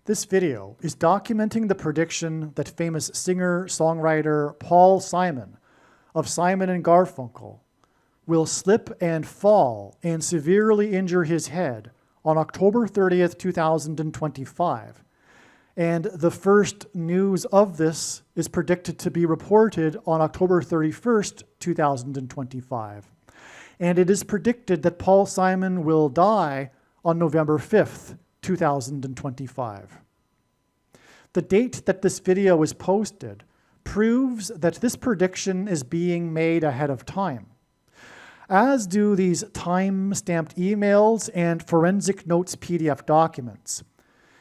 This video is documenting the prediction that famous singer-songwriter Paul Simon of Simon and Garfunkel will slip and fall and severely injure his head on October 30th, 2025. And the first news of this is predicted to be reported on October 31st, 2025. And it is predicted that Paul Simon will die on November 5th, 2025. The date that this video was posted proves that this prediction is being made ahead of time, as do these time-stamped emails and forensic notes PDF documents.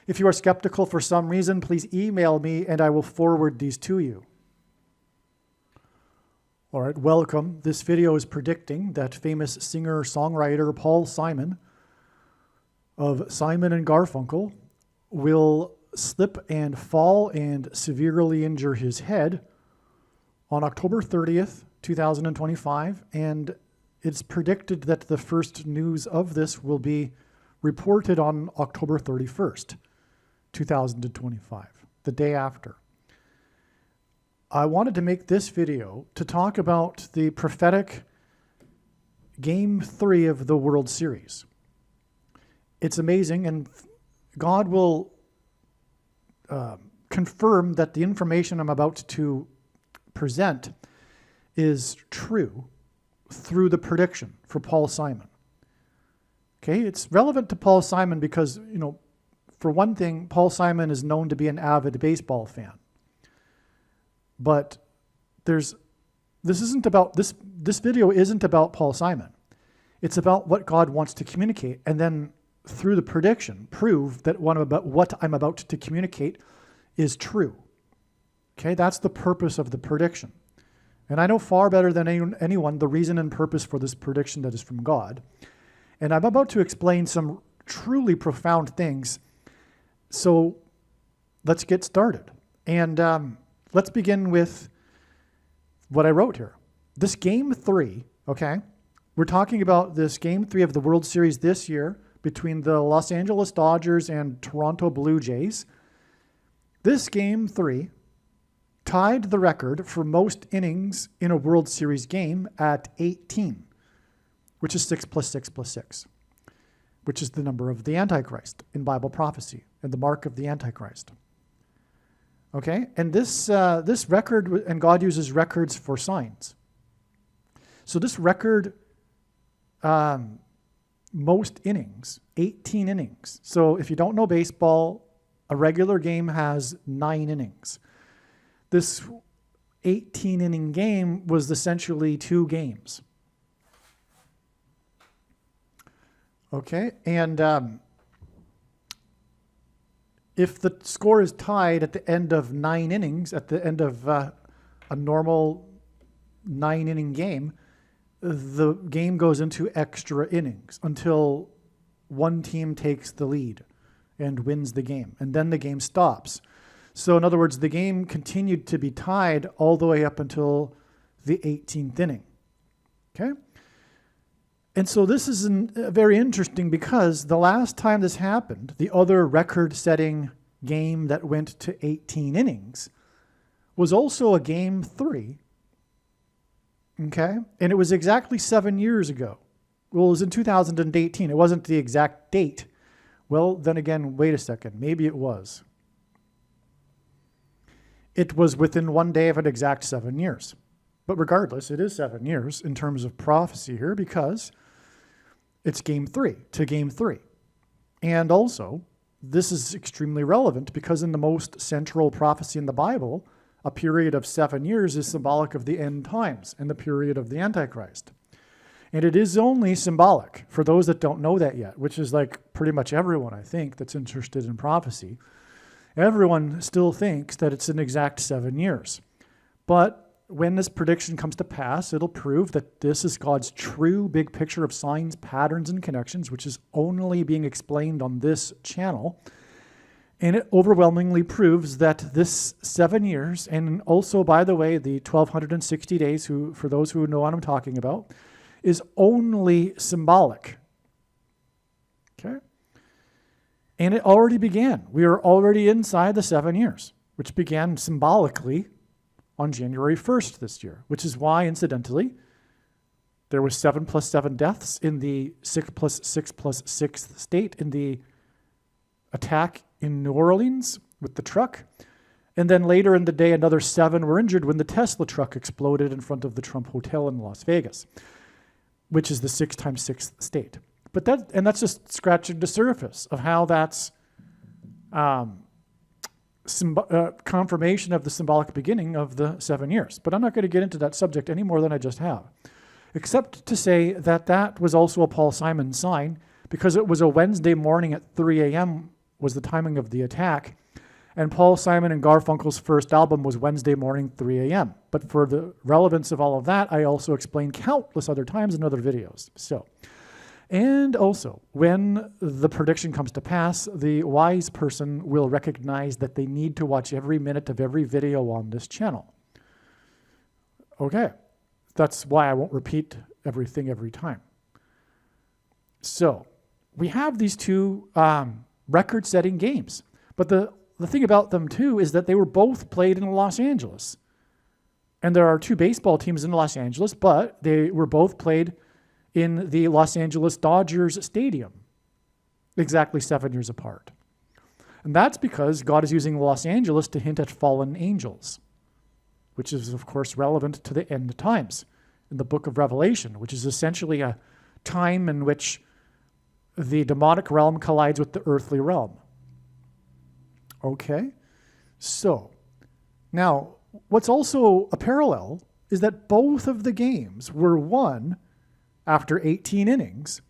If you are skeptical for some reason, please email me and I will forward these to you. All right, welcome. This video is predicting that famous singer-songwriter Paul Simon of Simon and Garfunkel will slip and fall and severely injure his head on October 30th, 2025, and it's predicted that the first news of this will be reported on October 31st, 2025, the day after. I wanted to make this video to talk about the prophetic Game 3 of the World Series. It's amazing, and God will confirm that the information I'm about to present is true through the prediction for Paul Simon. Okay, it's relevant to Paul Simon because, for one thing, Paul Simon is known to be an avid baseball fan. But this video isn't about Paul Simon. It's about what God wants to communicate, and then through the prediction, prove that what I'm about to communicate is true. Okay, that's the purpose of the prediction. And I know far better than anyone the reason and purpose for this prediction that is from God. And I'm about to explain some truly profound things. So let's get started. And let's begin with what I wrote here. This Game 3, okay? We're talking about this Game 3 of the World Series this year between the Los Angeles Dodgers and Toronto Blue Jays. This Game 3 tied the record for most innings in a World Series game at 18, which is 6 plus 6 plus 6, which is the number of the Antichrist in Bible prophecy and the mark of the Antichrist. Okay, and this record, and God uses records for signs. So this record, most innings, 18 innings. So if you don't know baseball, a regular game has 9 innings. This 18-inning game was essentially 2 games. Okay, and if the score is tied at the end of 9 innings, at the end of a normal 9-inning game, the game goes into extra innings until one team takes the lead and wins the game, and then the game stops. So in other words, the game continued to be tied all the way up until the 18th inning. Okay? And so this is very interesting because the last time this happened, the other record-setting game that went to 18 innings was also a Game 3. Okay? And it was exactly 7 years ago. Well, it was in 2018. It wasn't the exact date. Well, then again, wait a second. Maybe it was. It was within one day of an exact 7 years. But regardless, it is 7 years in terms of prophecy here because it's Game 3 to Game 3. And also, this is extremely relevant because in the most central prophecy in the Bible, a period of 7 years is symbolic of the end times and the period of the Antichrist. And it is only symbolic for those that don't know that yet, which is like pretty much everyone, I think, that's interested in prophecy. Everyone still thinks that it's an exact 7 years. But when this prediction comes to pass, it'll prove that this is God's true big picture of signs, patterns, and connections, which is only being explained on this channel. And it overwhelmingly proves that this 7 years, and also, by the way, the 1,260 days, for those who know what I'm talking about, is only symbolic. Okay? And it already began. We are already inside the 7 years, which began symbolically on January 1st this year, which is why, incidentally, there was 7 plus 7 deaths in the 6 plus 6 plus 6th state in the attack in New Orleans with the truck. And then later in the day, another 7 were injured when the Tesla truck exploded in front of the Trump Hotel in Las Vegas, which is the 6 times 6th state. But that's just scratching the surface of how that's confirmation of the symbolic beginning of the 7 years. But I'm not going to get into that subject any more than I just have, except to say that that was also a Paul Simon sign, because it was a Wednesday morning at 3 a.m. was the timing of the attack. And Paul Simon and Garfunkel's first album was Wednesday morning, 3 a.m. But for the relevance of all of that, I also explained countless other times in other videos. And also, when the prediction comes to pass, the wise person will recognize that they need to watch every minute of every video on this channel. Okay, that's why I won't repeat everything every time. So, we have these two record-setting games. But the thing about them, too, is that they were both played in Los Angeles. And there are 2 baseball teams in Los Angeles, but they were both played in the Los Angeles Dodgers Stadium, exactly 7 years apart. And that's because God is using Los Angeles to hint at fallen angels, which is, of course, relevant to the end times in the book of Revelation, which is essentially a time in which the demonic realm collides with the earthly realm. Okay? So, now, what's also a parallel is that both of the games were won after 18 innings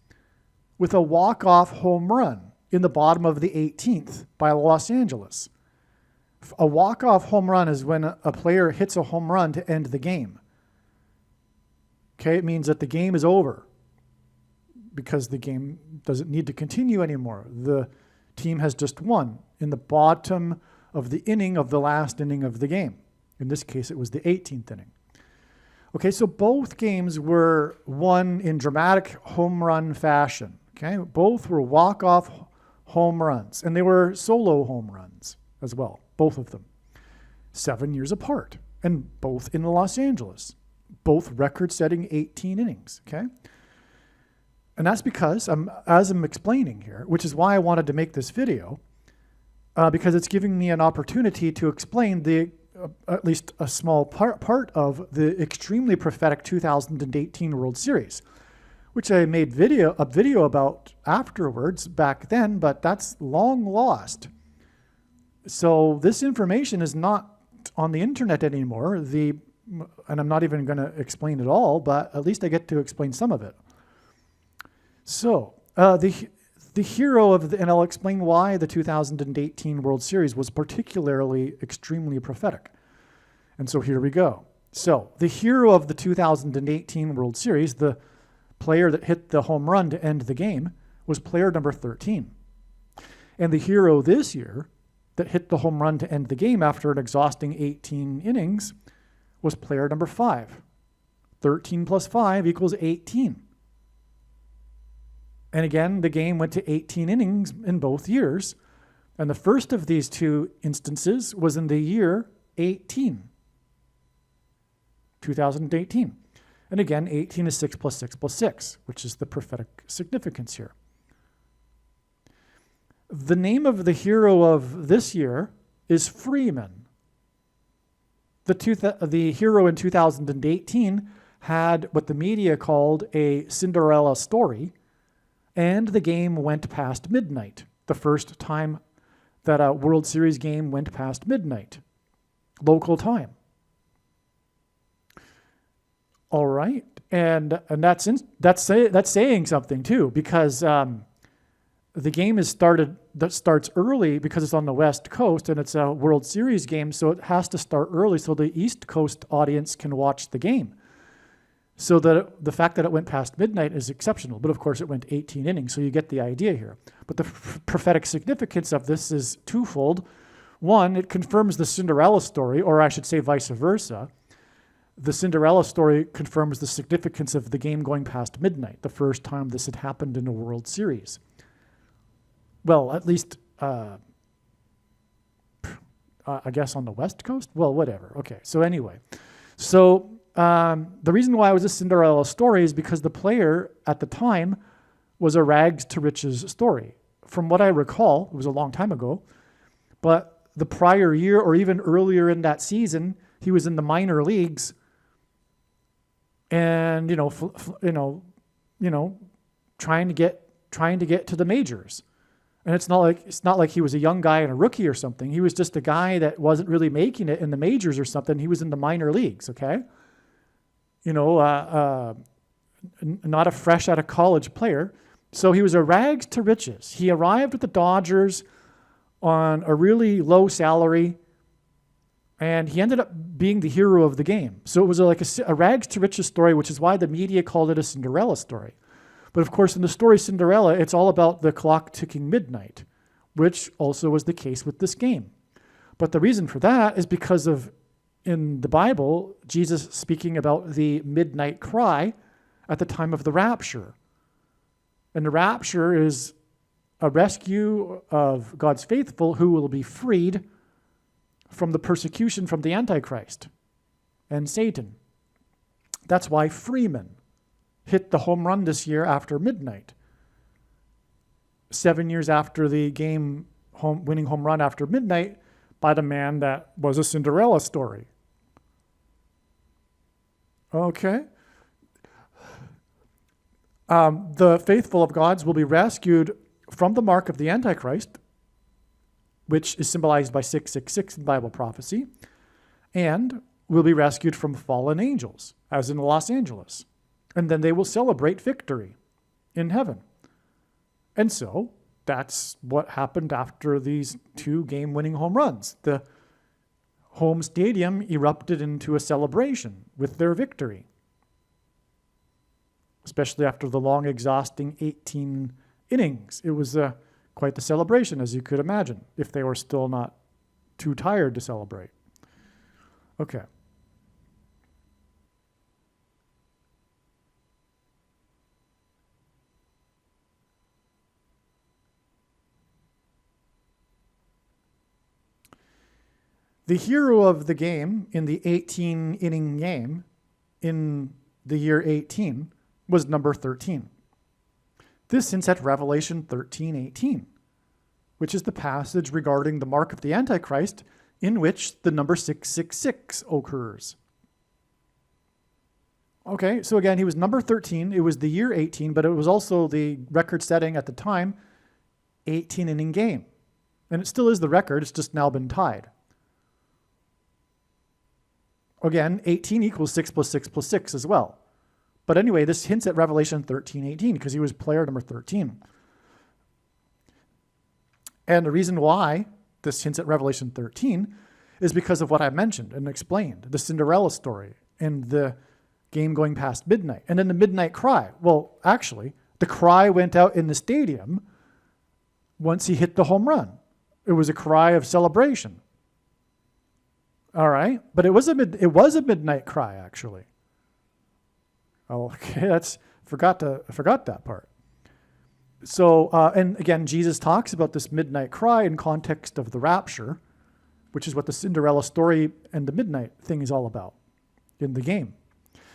with a walk-off home run in the bottom of the 18th by Los Angeles. A walk-off home run is when a player hits a home run to end the game. Okay, it means that the game is over because the game doesn't need to continue anymore. The team has just won in the bottom of the inning of the last inning of the game. In this case, it was the 18th inning. Okay, so both games were won in dramatic home run fashion. Okay, both were walk-off home runs, and they were solo home runs as well, both of them. 7 years apart, and both in Los Angeles. Both record-setting 18 innings, okay? And that's because, as I'm explaining here, which is why I wanted to make this video, because it's giving me an opportunity to explain at least a small part of the extremely prophetic 2018 World Series, which I made a video about afterwards back then, but that's long lost. So this information is not on the internet anymore. And I'm not even going to explain it all, but at least I get to explain some of it. So the hero of and I'll explain why the 2018 World Series was particularly extremely prophetic. And so here we go. So the hero of the 2018 World Series, the player that hit the home run to end the game, was player number 13. And the hero this year that hit the home run to end the game after an exhausting 18 innings was player number 5. 13 plus 5 equals 18. And again, the game went to 18 innings in both years. And the first of these 2 instances was in the year 2018. And again, 18 is 6 plus 6 plus 6, which is the prophetic significance here. The name of the hero of this year is Freeman. The hero in 2018 had what the media called a Cinderella story, and the game went past midnight, the first time that a World Series game went past midnight, local time. All right, and that's saying something too, because the game starts early because it's on the West Coast and it's a World Series game, so it has to start early so the East Coast audience can watch the game. So that the fact that it went past midnight is exceptional, but of course it went 18 innings, so you get the idea here. But the prophetic significance of this is twofold. One, it confirms the Cinderella story, or I should say vice versa. The Cinderella story confirms the significance of the game going past midnight, the first time this had happened in a World Series. Well, at least I guess on the West Coast? Well, whatever. Okay, so anyway. So the reason why it was a Cinderella story is because the player at the time was a rags to riches story. From what I recall, it was a long time ago, but the prior year or even earlier in that season, he was in the minor leagues and, trying to get to the majors. And it's not like he was a young guy and a rookie or something. He was just a guy that wasn't really making it in the majors or something. He was in the minor leagues, okay? Not a fresh out of college player. So he was a rags to riches. He arrived at the Dodgers on a really low salary, and he ended up being the hero of the game. So it was like a rags to riches story, which is why the media called it a Cinderella story. But of course, in the story Cinderella, it's all about the clock ticking midnight, which also was the case with this game. But the reason for that is because of, in the Bible, Jesus speaking about the midnight cry at the time of the rapture. And the rapture is a rescue of God's faithful who will be freed from the persecution from the Antichrist and Satan. That's why Freeman hit the home run this year after midnight. 7 years after the game winning home run after midnight by the man that was a Cinderella story. Okay. The faithful of God's will be rescued from the mark of the Antichrist, which is symbolized by 666 in Bible prophecy, and will be rescued from fallen angels, as in Los Angeles. And then they will celebrate victory in heaven. And so that's what happened after these 2 game-winning home runs. The home stadium erupted into a celebration with their victory, especially after the long, exhausting 18 innings. It was quite the celebration, as you could imagine, if they were still not too tired to celebrate. Okay. The hero of the game in the 18-inning game in the year 18 was number 13. This hints at Revelation 13:18, which is the passage regarding the mark of the Antichrist in which the number 666 occurs. Okay, so again, he was number 13. It was the year 18, but it was also the record setting at the time, 18-inning game. And it still is the record, it's just now been tied. Again, 18 equals 6 plus 6 plus 6 as well. But anyway, this hints at Revelation 13:18 because he was player number 13. And the reason why this hints at Revelation 13 is because of what I mentioned and explained, the Cinderella story and the game going past midnight. And then the midnight cry. Well, actually, the cry went out in the stadium once he hit the home run. It was a cry of celebration. All right, but it was a midnight cry actually. Okay, forgot that part. So, and again, Jesus talks about this midnight cry in context of the rapture, which is what the Cinderella story and the midnight thing is all about in the game.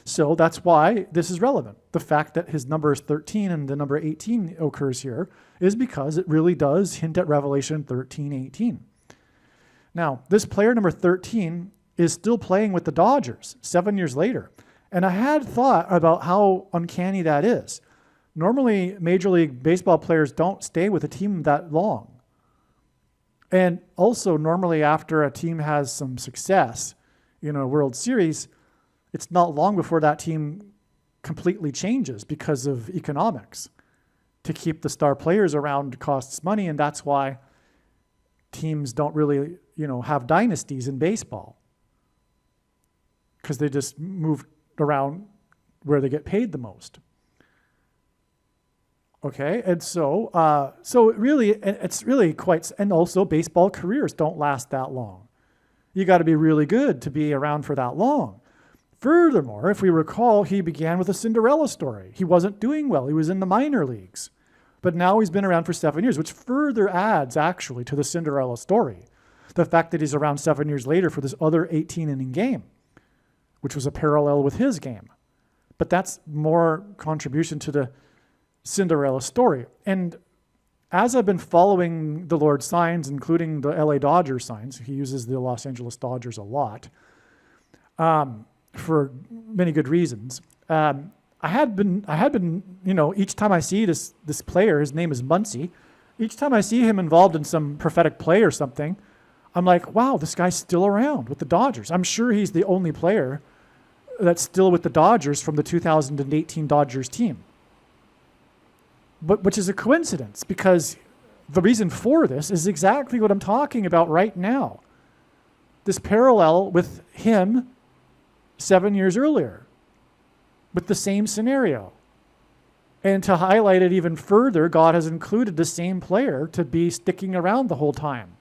So that's why this is relevant. The fact that his number is 13 and the number 18 occurs here is because it really does hint at Revelation 13:18. Now, this player number 13 is still playing with the Dodgers 7 years later. And I had thought about how uncanny that is. Normally, Major League Baseball players don't stay with a team that long. And also, normally after a team has some success in a World Series, it's not long before that team completely changes because of economics. To keep the star players around costs money, and that's why teams don't really, have dynasties in baseball, because they just move around where they get paid the most. Okay, and so it's really quite, and also baseball careers don't last that long. You got to be really good to be around for that long. Furthermore, if we recall, he began with a Cinderella story. He wasn't doing well. He was in the minor leagues. But now he's been around for 7 years, which further adds actually to the Cinderella story. The fact that he's around 7 years later for this other 18-inning game, which was a parallel with his game. But that's more contribution to the Cinderella story. And as I've been following the Lord's signs, including the LA Dodgers signs, he uses the Los Angeles Dodgers a lot, for many good reasons. I had been, each time I see this player, his name is Muncy, each time I see him involved in some prophetic play or something, I'm like, wow, this guy's still around with the Dodgers. I'm sure he's the only player that's still with the Dodgers from the 2018 Dodgers team. But which is a coincidence, because the reason for this is exactly what I'm talking about right now. This parallel with him 7 years earlier, with the same scenario. And to highlight it even further, God has included the same player to be sticking around the whole time.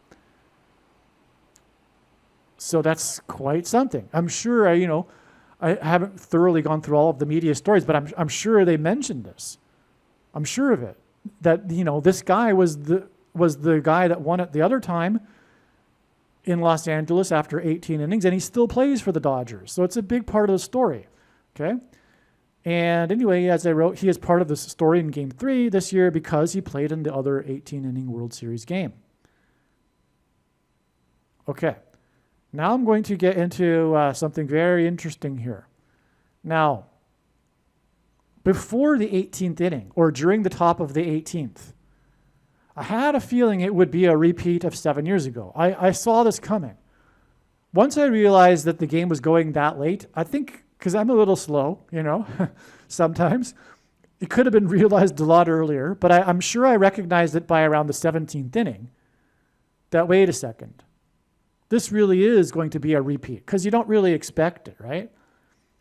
So that's quite something. I'm sure, I haven't thoroughly gone through all of the media stories, but I'm sure they mentioned this. I'm sure of it. That, this guy was the guy that won it the other time in Los Angeles after 18 innings, and he still plays for the Dodgers. So it's a big part of the story, okay? And anyway, as I wrote, he is part of the story in Game 3 this year because he played in the other 18-inning World Series game. Okay, now I'm going to get into something very interesting here. Now, before the 18th inning, or during the top of the 18th, I had a feeling it would be a repeat of 7 years ago. I saw this coming. Once I realized that the game was going that late, I think, because I'm a little slow, sometimes, it could have been realized a lot earlier, but I'm sure I recognized it by around the 17th inning, that wait a second, this really is going to be a repeat, because you don't really expect it, right?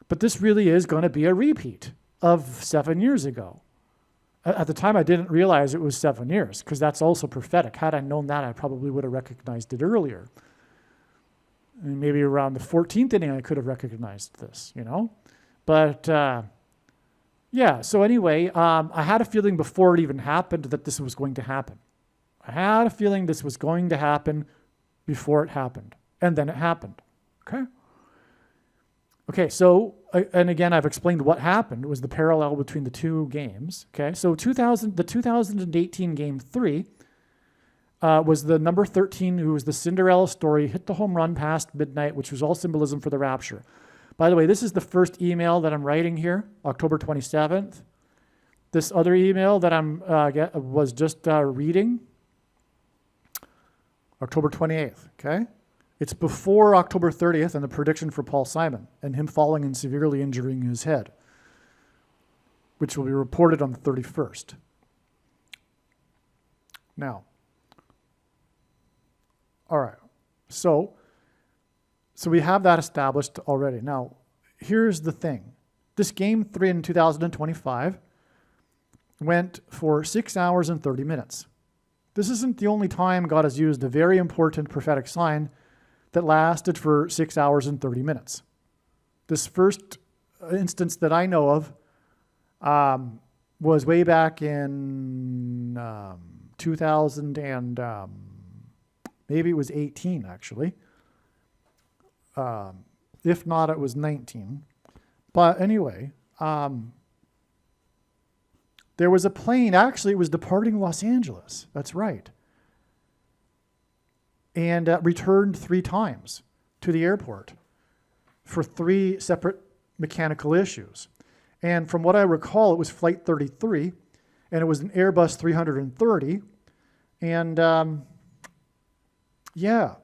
But this really is going to be a repeat of 7 years ago. At the time, I didn't realize it was 7 years, because that's also prophetic. Had I known that, I probably would have recognized it earlier. And maybe around the 14th inning, I could have recognized this, But, yeah, so anyway, I had a feeling before it even happened that this was going to happen. I had a feeling this was going to happen before it happened. And then it happened, okay? Okay, so, and again, I've explained what happened. It was the parallel between the two games, okay? So the 2018 Game 3 was the number 13, who was the Cinderella story, hit the home run past midnight, which was all symbolism for the rapture. By the way, this is the first email that I'm writing here, October 27th. This other email that was just reading, October 28th, okay? It's before October 30th and the prediction for Paul Simon and him falling and severely injuring his head, which will be reported on the 31st. Now, all right, so we have that established already. Now, here's the thing. This Game 3 in 2025 went for 6 hours and 30 minutes. This isn't the only time God has used a very important prophetic sign that lasted for 6 hours and 30 minutes. This first instance that I know of was way back in 2000 and maybe it was 18 actually. If not, it was 19. But anyway, there was a plane, actually it was departing Los Angeles, that's right, and returned 3 times to the airport for 3 separate mechanical issues. And from what I recall, it was Flight 33, and it was an Airbus 330, and yeah,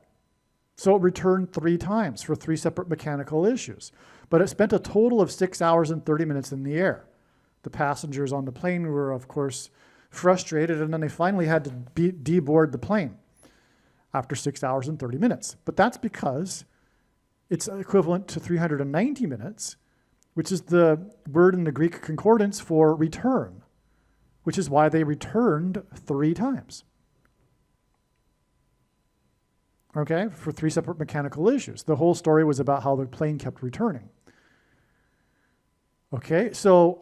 so it returned 3 times for 3 separate mechanical issues. But it spent a total of 6 hours and 30 minutes in the air. The passengers on the plane were, of course, frustrated, and then they finally had to deboard the plane after 6 hours and 30 minutes. But that's because it's equivalent to 390 minutes, which is the word in the Greek concordance for return, which is why they returned 3 times. Okay, for 3 separate mechanical issues. The whole story was about how the plane kept returning. Okay, so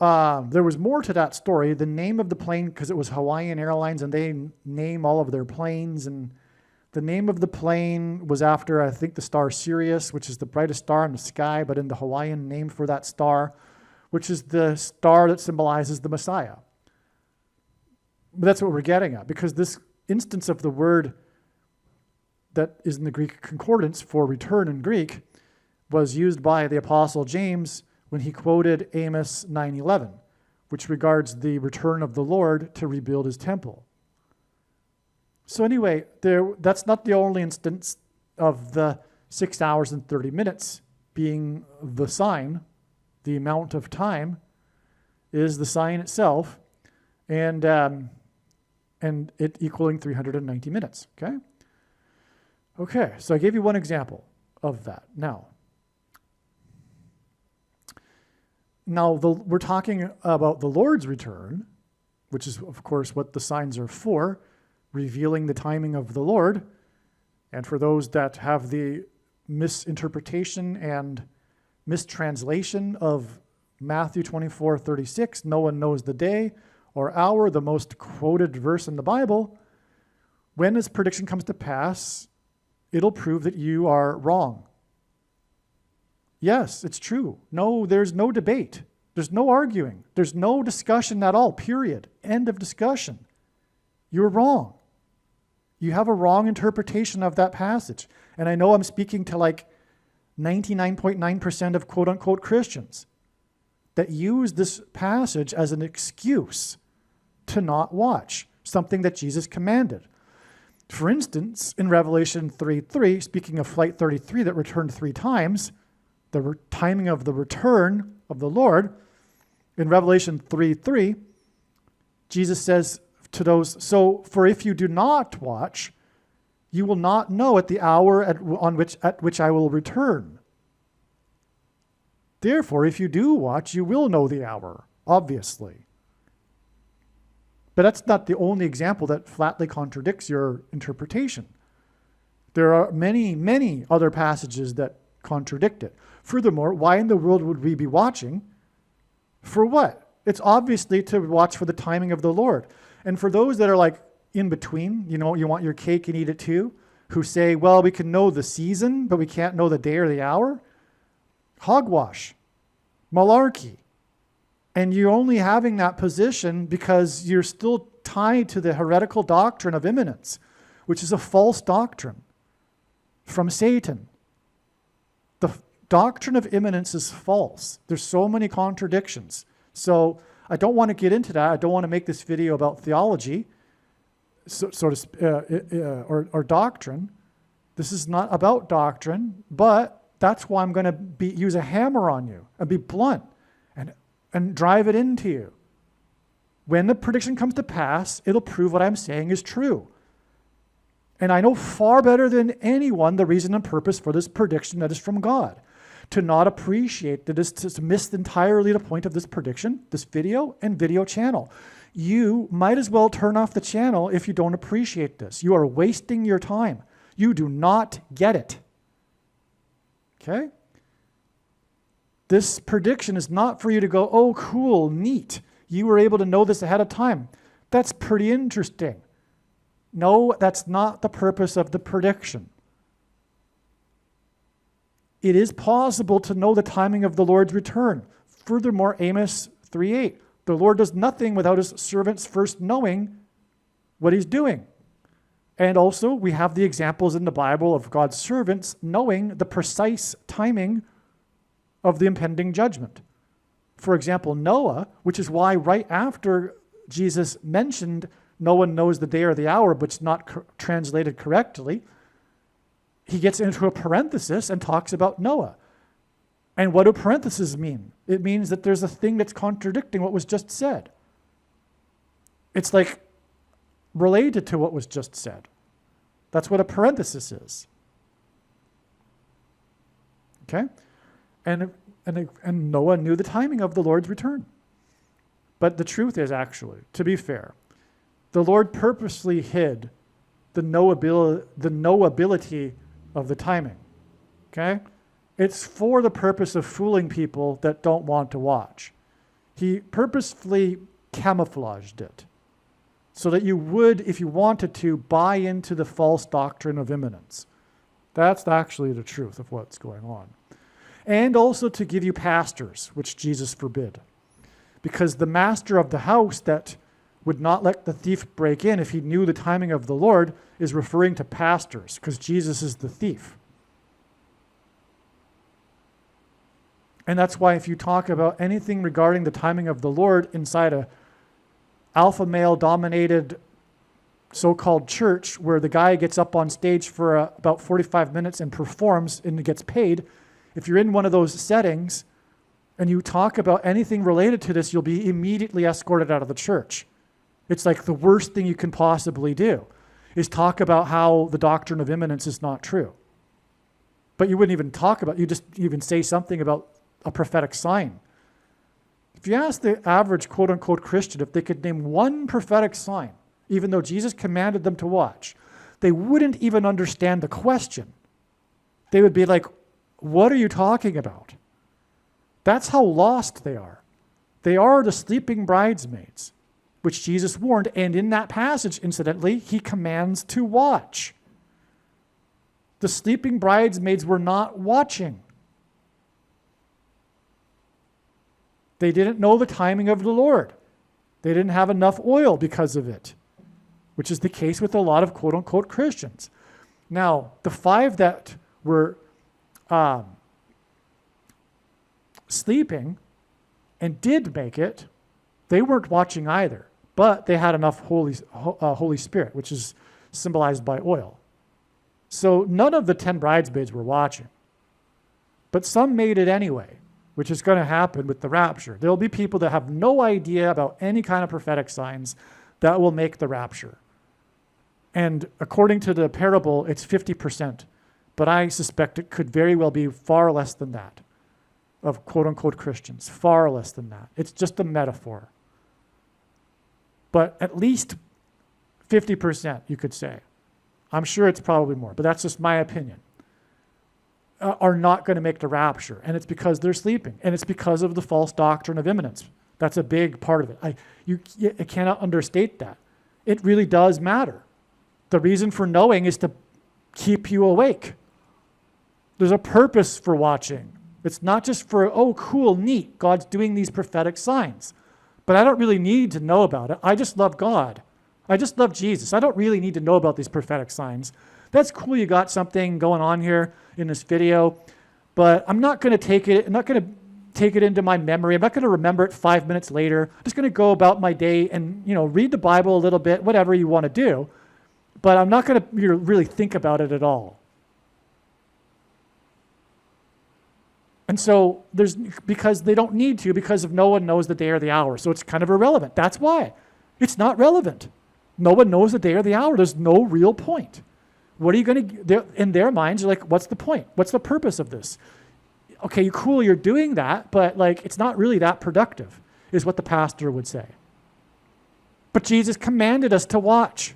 there was more to that story. The name of the plane, because it was Hawaiian Airlines, and they name all of their planes, and the name of the plane was after, I think, the star Sirius, which is the brightest star in the sky, but in the Hawaiian name for that star, which is the star that symbolizes the Messiah. But that's what we're getting at, because this instance of the word that is in the Greek concordance for return in Greek was used by the Apostle James when he quoted Amos 9:11, which regards the return of the Lord to rebuild his temple. So anyway, that's not the only instance of the 6 hours and 30 minutes being the sign. The amount of time is the sign itself, and it equaling 390 minutes, okay? Okay, so I gave you one example of that. Now, we're talking about the Lord's return, which is, of course, what the signs are for, revealing the timing of the Lord. And for those that have the misinterpretation and mistranslation of Matthew 24:36, no one knows the day or hour, the most quoted verse in the Bible, when this prediction comes to pass, it'll prove that you are wrong. Yes, it's true. No, there's no debate. There's no arguing. There's no discussion at all, period. End of discussion. You're wrong. You have a wrong interpretation of that passage. And I know I'm speaking to like 99.9% of quote-unquote Christians that use this passage as an excuse to not watch something that Jesus commanded. For instance, in Revelation 3:3, speaking of Flight 33 that returned 3 times, the timing of the return of the Lord, in Revelation 3:3, Jesus says to those, "So, for if you do not watch, you will not know at the hour at which I will return. Therefore, if you do watch, you will know the hour," obviously. But that's not the only example that flatly contradicts your interpretation. There are many, many other passages that contradict it. Furthermore, why in the world would we be watching? For what? It's obviously to watch for the timing of the Lord. And for those that are like in between, you want your cake and eat it too, who say, well, we can know the season, but we can't know the day or the hour. Hogwash. Malarkey. And you're only having that position because you're still tied to the heretical doctrine of imminence, which is a false doctrine from Satan. The doctrine of imminence is false. There's so many contradictions. So I don't want to get into that. I don't want to make this video about theology or doctrine. This is not about doctrine, but that's why I'm going to use a hammer on you and be blunt and drive it into you. When the prediction comes to pass, it'll prove what I'm saying is true. And I know far better than anyone the reason and purpose for this prediction that is from God. To not appreciate that is to miss entirely the point of this prediction, this video and video channel. You might as well turn off the channel if you don't appreciate this. You are wasting your time. You do not get it. Okay? This prediction is not for you to go, oh, cool, neat. You were able to know this ahead of time. That's pretty interesting. No, that's not the purpose of the prediction. It is possible to know the timing of the Lord's return. Furthermore, Amos 3:8, the Lord does nothing without his servants first knowing what he's doing. And also, we have the examples in the Bible of God's servants knowing the precise timing of the impending judgment. For example, Noah, which is why right after Jesus mentioned no one knows the day or the hour, but it's not translated correctly, he gets into a parenthesis and talks about Noah. And what do parentheses mean? It means that there's a thing that's contradicting what was just said. It's like related to what was just said. That's what a parenthesis is. Okay? And Noah knew the timing of the Lord's return. But the truth is, actually, to be fair, the Lord purposely hid the knowability of the timing. Okay? It's for the purpose of fooling people that don't want to watch. He purposefully camouflaged it so that you would, if you wanted to, buy into the false doctrine of imminence. That's actually the truth of what's going on. And also to give you pastors, which Jesus forbid. Because the master of the house that would not let the thief break in if he knew the timing of the Lord is referring to pastors, because Jesus is the thief. And that's why if you talk about anything regarding the timing of the Lord inside a alpha male dominated so-called church where the guy gets up on stage for about 45 minutes and performs and gets paid, if you're in one of those settings and you talk about anything related to this, you'll be immediately escorted out of the church. It's like the worst thing you can possibly do is talk about how the doctrine of imminence is not true. But you wouldn't even talk about, you just even say something about a prophetic sign. If you ask the average quote-unquote Christian if they could name one prophetic sign, even though Jesus commanded them to watch, they wouldn't even understand the question. They would be like, what are you talking about? That's how lost they are. They are the sleeping bridesmaids, which Jesus warned, and in that passage, incidentally, he commands to watch. The sleeping bridesmaids were not watching. They didn't know the timing of the Lord. They didn't have enough oil because of it, which is the case with a lot of quote-unquote Christians. Now, the 5 that were sleeping and did make it, they weren't watching either, but they had enough Holy Spirit, which is symbolized by oil. So none of the 10 bridesmaids were watching, but some made it anyway, which is going to happen with the rapture. There'll be people that have no idea about any kind of prophetic signs that will make the rapture. And according to the parable, it's 50%, but I suspect it could very well be far less than that of quote-unquote Christians, far less than that. It's just a metaphor. But at least 50%, you could say. I'm sure it's probably more, but that's just my opinion. Are not going to make the rapture, and it's because they're sleeping, and it's because of the false doctrine of imminence. That's a big part of it. You cannot understate that. It really does matter. The reason for knowing is to keep you awake. There's a purpose for watching. It's not just for, oh, cool, neat, God's doing these prophetic signs. But I don't really need to know about it. I just love God. I just love Jesus. I don't really need to know about these prophetic signs. That's cool, you got something going on here in this video, but I'm not going to take it into my memory. I'm not going to remember it 5 minutes later. I'm just going to go about my day and, read the Bible a little bit, whatever you want to do, but I'm not going to really think about it at all. And so because they don't need to, because if no one knows the day or the hour, so it's kind of irrelevant. That's why. It's not relevant. No one knows the day or the hour. There's no real point. What are you going to, in their minds, you're like, what's the point? What's the purpose of this? Okay, cool, you're doing that, but it's not really that productive, is what the pastor would say. But Jesus commanded us to watch.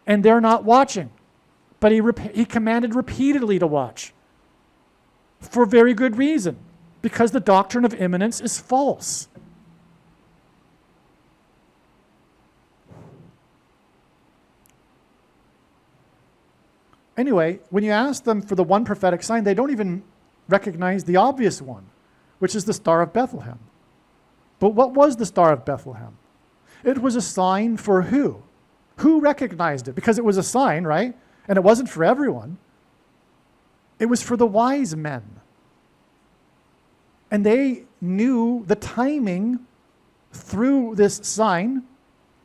And they're not watching. But he commanded repeatedly to watch. For very good reason. Because the doctrine of imminence is false. Anyway, when you ask them for the one prophetic sign, they don't even recognize the obvious one, which is the Star of Bethlehem. But what was the Star of Bethlehem? It was a sign for who? Who recognized it? Because it was a sign, right? And it wasn't for everyone. It was for the wise men. And they knew the timing through this sign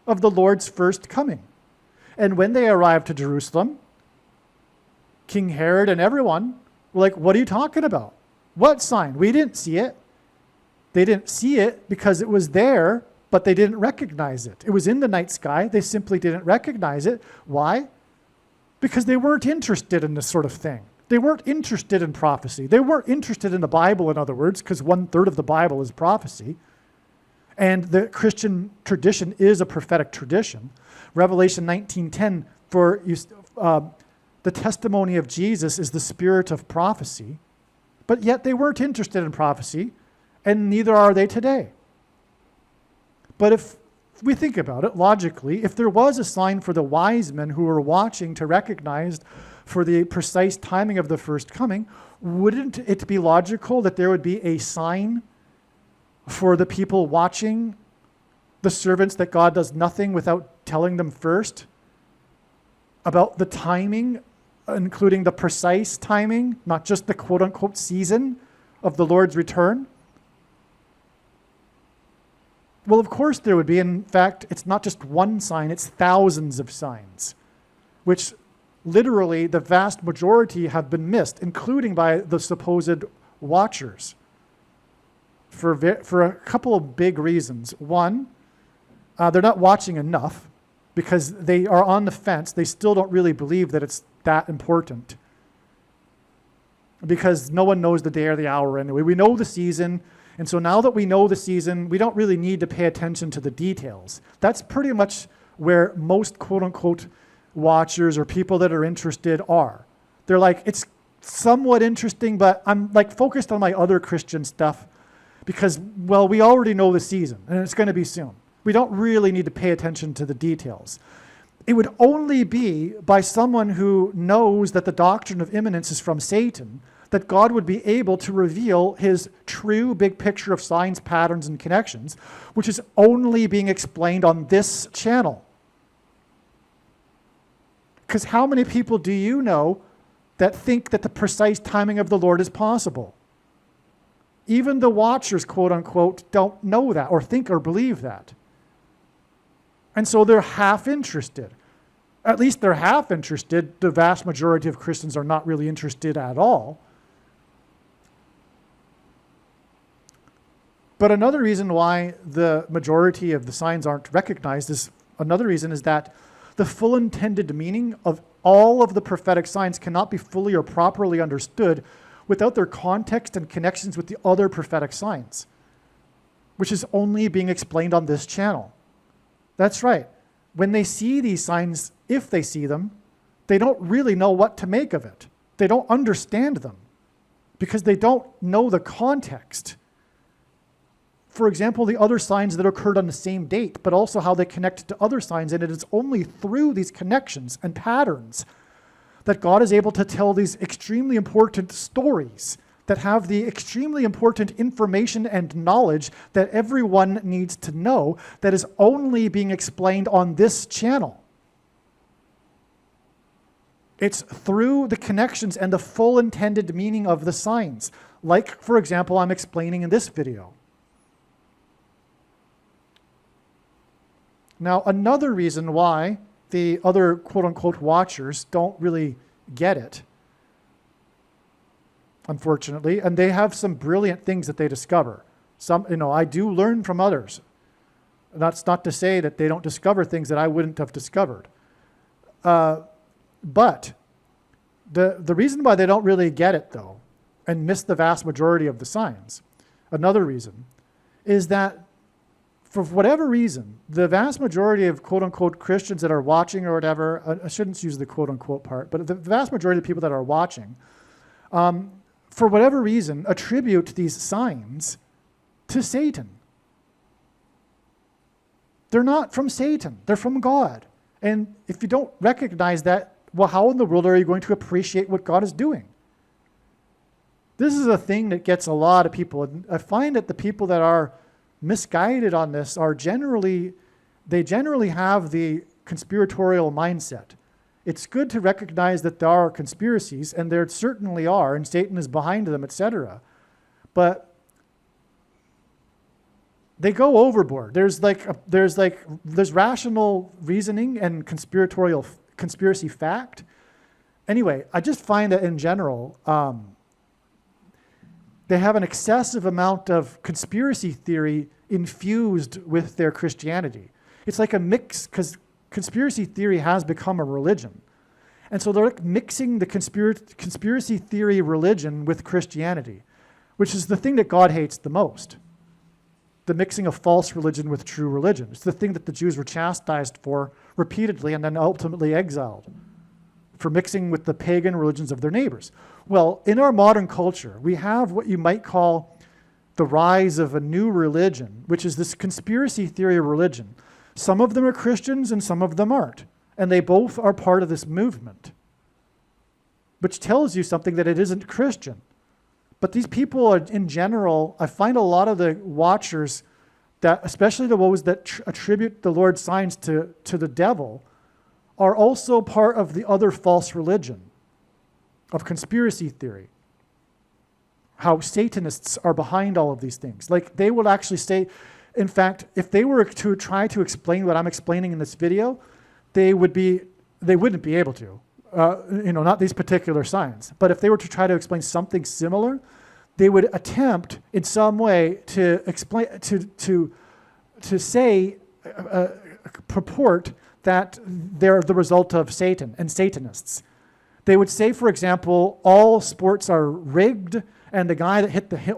of the Lord's first coming. And when they arrived to Jerusalem, King Herod and everyone were like, what are you talking about? What sign? We didn't see it. They didn't see it because it was there, but they didn't recognize it. It was in the night sky. They simply didn't recognize it. Why? Because they weren't interested in this sort of thing. They weren't interested in prophecy. They weren't interested in the Bible, in other words, because 1/3 of the Bible is prophecy. And the Christian tradition is a prophetic tradition. Revelation 19:10, the testimony of Jesus is the spirit of prophecy. But yet they weren't interested in prophecy. and neither are they today. But if we think about it logically, if there was a sign for the wise men who were watching to recognize for the precise timing of the first coming, wouldn't it be logical that there would be a sign for the people watching, the servants, that God does nothing without telling them first about the timing, including the precise timing, not just the quote-unquote season of the Lord's return? Well, of course there would be. In fact, it's not just one sign, it's thousands of signs, which literally the vast majority have been missed, including by the supposed watchers, for a couple of big reasons. One, they're not watching enough because they are on the fence. They still don't really believe that it's that important, because no one knows the day or the hour anyway. We know the season, and so now that we know the season, we don't really need to pay attention to the details. That's pretty much where most quote-unquote watchers or people that are interested are. They're like, it's somewhat interesting, but I'm like focused on my other Christian stuff because, well, we already know the season and it's going to be soon. We don't really need to pay attention to the details. It would only be by someone who knows that the doctrine of imminence is from Satan that God would be able to reveal his true big picture of signs, patterns, and connections, which is only being explained on this channel. Because how many people do you know that think that the precise timing of the Lord is possible? Even the watchers, quote unquote, don't know that or think or believe that. And so they're half interested. At least they're half interested. The vast majority of Christians are not really interested at all. But another reason why the majority of the signs aren't recognized is that the full intended meaning of all of the prophetic signs cannot be fully or properly understood without their context and connections with the other prophetic signs, which is only being explained on this channel. That's right. When they see these signs, if they see them, they don't really know what to make of it. They don't understand them because they don't know the context. For example, the other signs that occurred on the same date, but also how they connect to other signs. And it is only through these connections and patterns that God is able to tell these extremely important stories that have the extremely important information and knowledge that everyone needs to know that is only being explained on this channel. It's through the connections and the full intended meaning of the signs. Like, for example, I'm explaining in this video. Now, another reason why the other quote-unquote watchers don't really get it, unfortunately, and they have some brilliant things that they discover. I do learn from others. That's not to say that they don't discover things that I wouldn't have discovered. But the reason why they don't really get it, though, and miss the vast majority of the signs, another reason, is that for whatever reason, the vast majority of quote-unquote Christians that are watching or whatever, I shouldn't use the quote-unquote part, but the vast majority of people that are watching, for whatever reason, attribute these signs to Satan. They're not from Satan. They're from God. And if you don't recognize that, well, how in the world are you going to appreciate what God is doing? This is a thing that gets a lot of people. And I find that the people that are misguided on this are generally have the conspiratorial mindset. It's good to recognize that there are conspiracies, and there certainly are, and Satan is behind them, etc. But they go overboard. There's rational reasoning and conspiracy fact. Anyway, I just find that in general, they have an excessive amount of conspiracy theory infused with their Christianity. It's like a mix, because conspiracy theory has become a religion. And so they're like mixing the conspiracy theory religion with Christianity, which is the thing that God hates the most. The mixing of false religion with true religion. It's the thing that the Jews were chastised for repeatedly and then ultimately exiled, for mixing with the pagan religions of their neighbors. Well, in our modern culture, we have what you might call the rise of a new religion, which is this conspiracy theory religion. Some of them are Christians and some of them aren't. And they both are part of this movement, which tells you something that it isn't Christian. But these people are, in general, I find a lot of the watchers, that, especially the ones that attribute the Lord's signs to the devil, are also part of the other false religion of conspiracy theory. How Satanists are behind all of these things. Like, they would actually say, in fact, if they were to try to explain what I'm explaining in this video, they wouldn't be able to. Not these particular signs. But if they were to try to explain something similar, they would attempt in some way to explain, to say, purport that they're the result of Satan and Satanists. They would say, for example, all sports are rigged, and the guy that hit the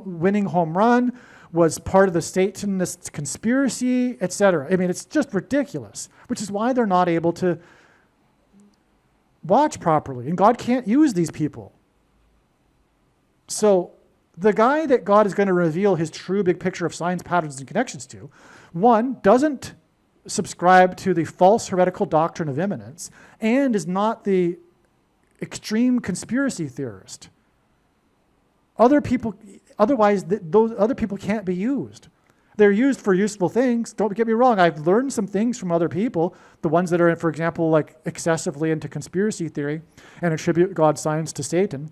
winning home run was part of the Satanist conspiracy, etc. I mean, it's just ridiculous, which is why they're not able to watch properly, and God can't use these people. So the guy that God is going to reveal his true big picture of signs, patterns, and connections to, one, doesn't subscribe to the false heretical doctrine of imminence, and is not the extreme conspiracy theorist. Otherwise, those other people can't be used. They're used for useful things. Don't get me wrong. I've learned some things from other people, the ones that are, for example, like excessively into conspiracy theory and attribute God's signs to Satan.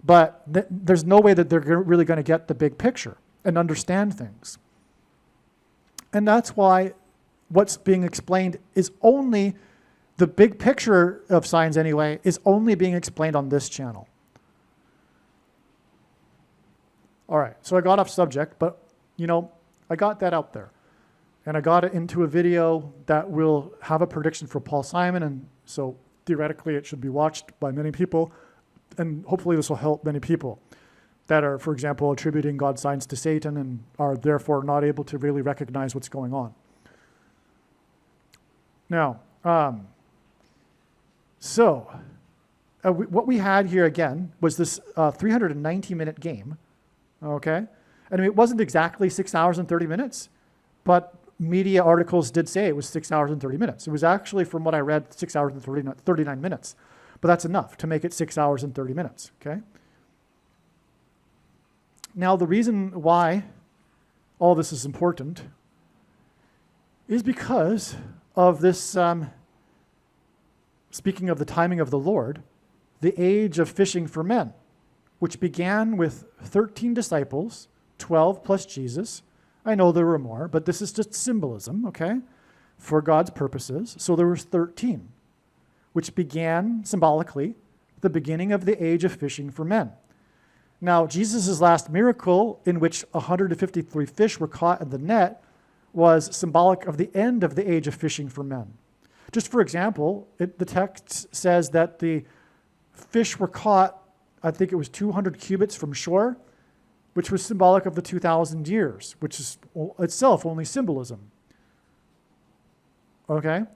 But there's no way that they're really going to get the big picture and understand things. And that's why what's being explained is only, the big picture of signs anyway, is only being explained on this channel. All right, so I got off subject, but I got that out there. And I got it into a video that will have a prediction for Paul Simon, and so theoretically it should be watched by many people, and hopefully this will help many people that are, for example, attributing God's signs to Satan and are therefore not able to really recognize what's going on. Now, what we had here again was this 390-minute game, okay? I mean, it wasn't exactly 6 hours and 30 minutes, but media articles did say it was 6 hours and 30 minutes. It was actually, from what I read, 6 hours and 39 minutes. But that's enough to make it 6 hours and 30 minutes, okay? Now, the reason why all this is important is because of this, speaking of the timing of the Lord, the age of fishing for men, which began with 13 disciples, 12 plus Jesus. I know there were more, but this is just symbolism, okay, for God's purposes. So there was 13, which began symbolically the beginning of the age of fishing for men. Now, Jesus' last miracle, in which 153 fish were caught in the net, was symbolic of the end of the age of fishing for men. Just for example, the text says that the fish were caught, I think it was 200 cubits from shore, which was symbolic of the 2,000 years, which is itself only symbolism. Okay? And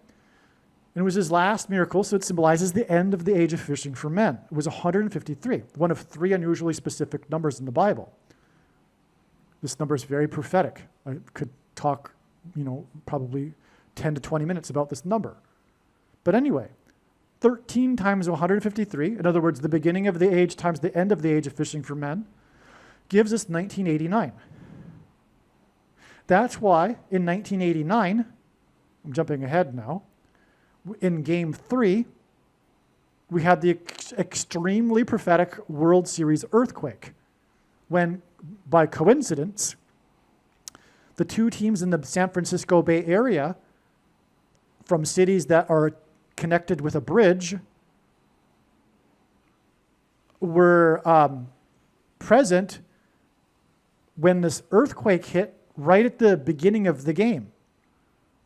it was his last miracle, so it symbolizes the end of the age of fishing for men. It was 153, one of 3 unusually specific numbers in the Bible. This number is very prophetic. I could talk, probably 10 to 20 minutes about this number. But anyway, 13 times 153, in other words, the beginning of the age times the end of the age of fishing for men, gives us 1989. That's why in 1989, I'm jumping ahead now, in Game 3, we had the extremely prophetic World Series earthquake, when, by coincidence, the 2 teams in the San Francisco Bay Area, from cities that are connected with a bridge, were present when this earthquake hit right at the beginning of the game,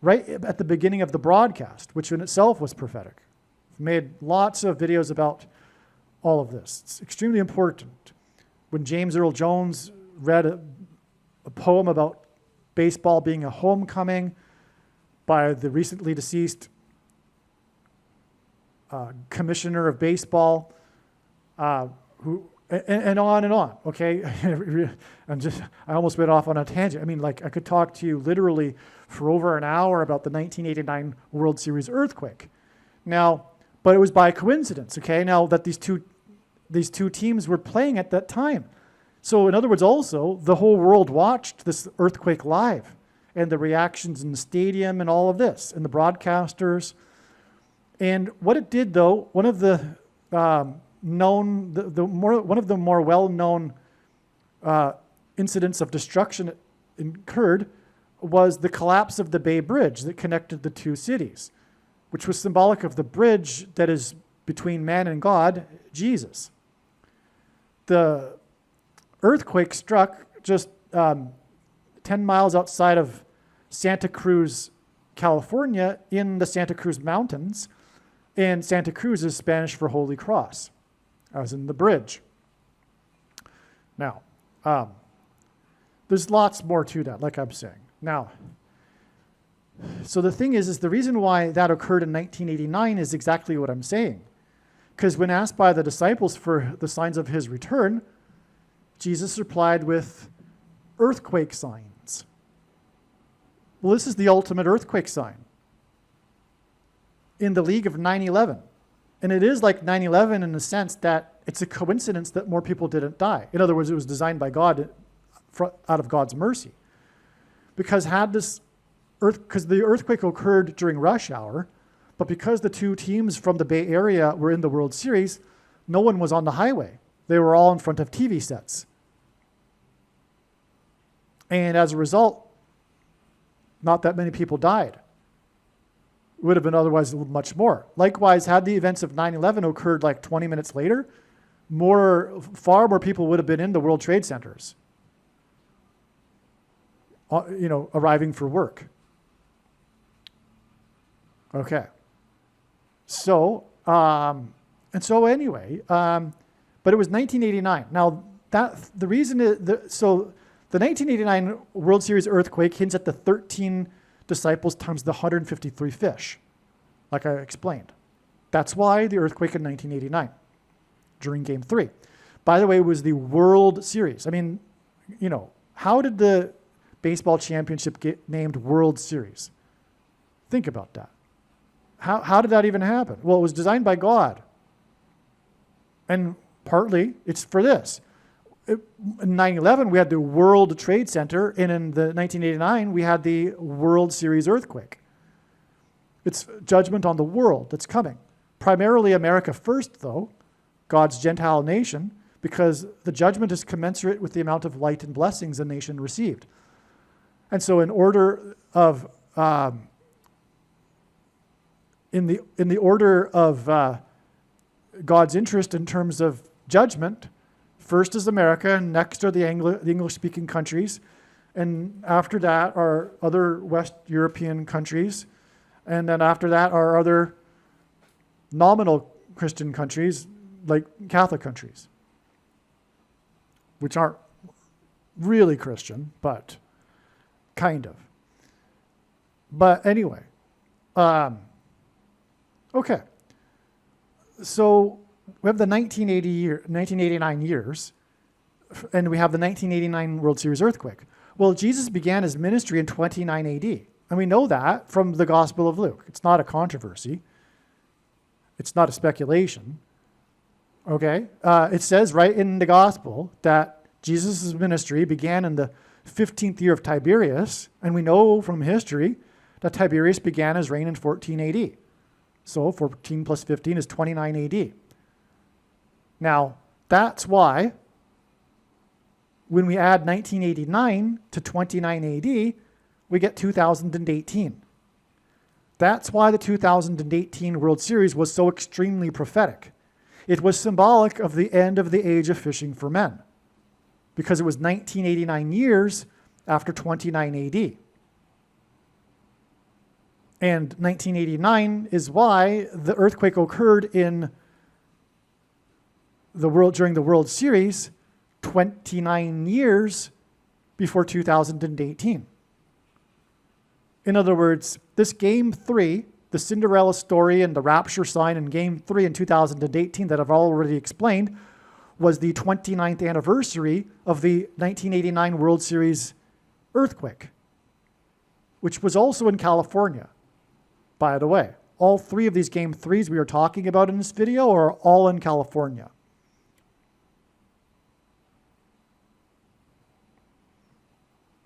right at the beginning of the broadcast, which in itself was prophetic. I've made lots of videos about all of this. It's extremely important. When James Earl Jones read a poem about baseball being a homecoming by the recently deceased commissioner of baseball, who and on and on, okay? I almost went off on a tangent. I mean, like, I could talk to you literally for over an hour about the 1989 World Series earthquake. Now, but it was by coincidence, okay? Now that these two teams were playing at that time. So in other words, also, the whole world watched this earthquake live and the reactions in the stadium and all of this and the broadcasters. And what it did, though, one of the more well-known incidents of destruction it incurred was the collapse of the Bay Bridge that connected the two cities, which was symbolic of the bridge that is between man and God, Jesus. The earthquake struck just 10 miles outside of Santa Cruz, California, in the Santa Cruz Mountains. And Santa Cruz is Spanish for Holy Cross, as in the bridge. Now, there's lots more to that, like I'm saying. Now, so the thing is the reason why that occurred in 1989 is exactly what I'm saying. Because when asked by the disciples for the signs of his return, Jesus replied with earthquake signs. Well, this is the ultimate earthquake sign in the league of 9/11. And it is like 9/11 in the sense that it's a coincidence that more people didn't die. In other words, it was designed by God out of God's mercy. Because the earthquake occurred during rush hour, but because the two teams from the Bay Area were in the World Series, no one was on the highway. They were all in front of TV sets. And as a result, not that many people died. It would have been otherwise much more. Likewise, had the events of 9/11 occurred like 20 minutes later, far more people would have been in the World Trade Centers, arriving for work. Okay. So, anyway, but it was 1989. Now, the reason the 1989 World Series earthquake hints at the 13 disciples times the 153 fish, like I explained. That's why the earthquake in 1989 during Game 3. By the way, it was the World Series. I mean, how did the baseball championship get named World Series? Think about that. How did that even happen? Well, it was designed by God. And partly it's for this. In 9/11, we had the World Trade Center, and in the 1989, we had the World Series earthquake. It's judgment on the world that's coming. Primarily America first, though, God's Gentile nation, because the judgment is commensurate with the amount of light and blessings a nation received. And so in order of in the order of God's interest in terms of judgment, first is America, and next are the English-speaking countries, and after that are other West European countries, and then after that are other nominal Christian countries, like Catholic countries, which aren't really Christian, but kind of. But anyway, okay. So we have the 1989 years, and we have the 1989 World Series earthquake. Well, Jesus began his ministry in 29 AD, and we know that from the Gospel of Luke. It's not a controversy. It's not a speculation. Okay? It says right in the Gospel that Jesus' ministry began in the 15th year of Tiberius, and we know from history that Tiberius began his reign in 14 AD. So 14 plus 15 is 29 AD. Now, that's why when we add 1989 to 29 AD, we get 2018. That's why the 2018 World Series was so extremely prophetic. It was symbolic of the end of the age of fishing for men, because it was 1989 years after 29 AD. And 1989 is why the earthquake occurred in during the World Series 29 years before 2018. In other words, this Game 3, the Cinderella story and the rapture sign in Game 3 in 2018 that I've already explained, was the 29th anniversary of the 1989 World Series earthquake, which was also in California, by the way. All three of these Game 3s we are talking about in this video are all in California.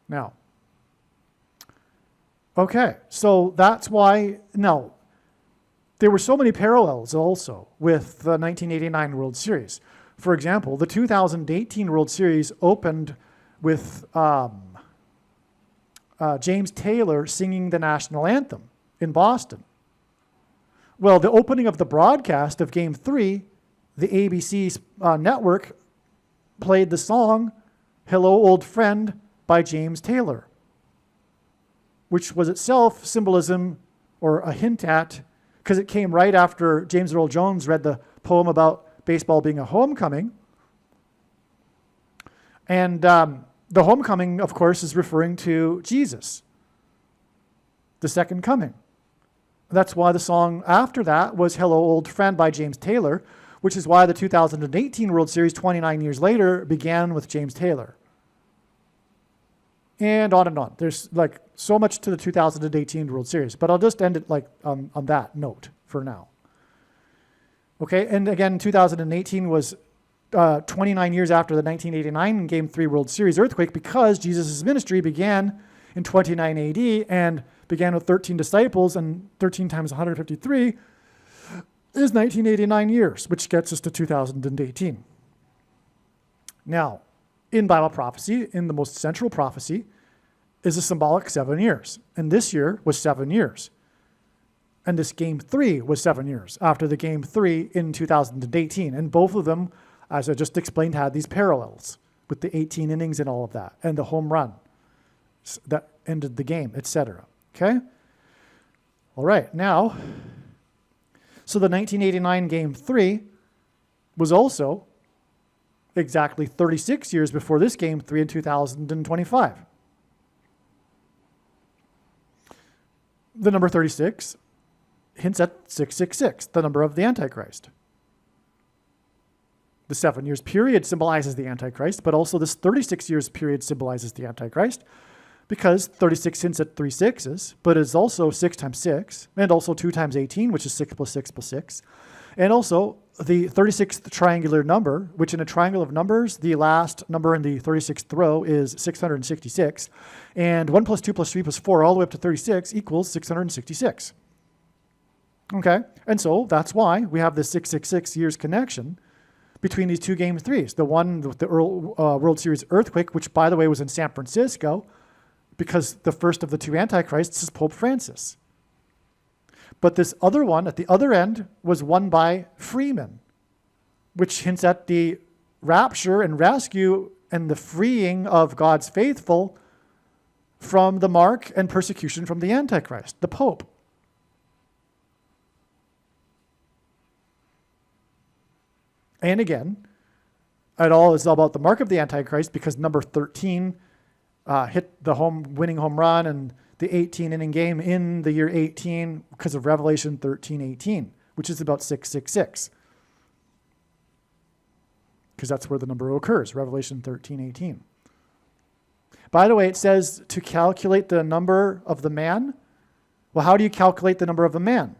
Now, okay, so that's why, now, there were so many parallels also with the 1989 World Series. For example, the 2018 World Series opened with James Taylor singing the national anthem in Boston. Well, the opening of the broadcast of Game 3, the ABC network played the song Hello, Old Friend by James Taylor, which was itself symbolism or a hint at, because it came right after James Earl Jones read the poem about baseball being a homecoming. And the homecoming, of course, is referring to Jesus, the second coming. That's why the song after that was Hello, Old Friend by James Taylor, which is why the 2018 World Series, 29 years later, began with James Taylor. And on and on. There's like so much to the 2018 World Series, but I'll just end it like on that note for now. Okay, and again, 2018 was 29 years after the 1989 Game 3 World Series earthquake, because Jesus' ministry began in 29 AD and began with 13 disciples, and 13 times 153 is 1989 years, which gets us to 2018. Now, in Bible prophecy, in the most central prophecy, is a symbolic 7 years. And this year was 7 years. And this Game 3 was 7 years after the Game 3 in 2018. And both of them, as I just explained, had these parallels with the 18 innings and all of that, and the home run that ended the game, etc. Okay? All right, now, so the 1989 Game 3 was also exactly 36 years before this Game 3 in 2025. The number 36 hints at 666, the number of the Antichrist. The 7 years period symbolizes the Antichrist, but also this 36 years period symbolizes the Antichrist, because 36 hints at 3 sixes, but it's also 6 times 6, and also 2 times 18, which is 6 plus 6 plus 6. And also the 36th triangular number, which in a triangle of numbers, the last number in the 36th row is 666. And 1 plus 2 plus 3 plus 4 all the way up to 36 equals 666. Okay, and so that's why we have this 666 years connection between these two Game 3s. The one with the World Series earthquake, which by the way was in San Francisco, because the first of the two Antichrists is Pope Francis. But this other one at the other end was won by Freeman, which hints at the rapture and rescue and the freeing of God's faithful from the mark and persecution from the Antichrist, the Pope. And again, it all is about the mark of the Antichrist, because number 13 hit the winning home run and the 18 inning game in the year 18 because of Revelation 13:18, which is about 666. Because that's where the number occurs, Revelation 13:18. By the way, it says to calculate the number of the man. Well, how do you calculate the number of the man?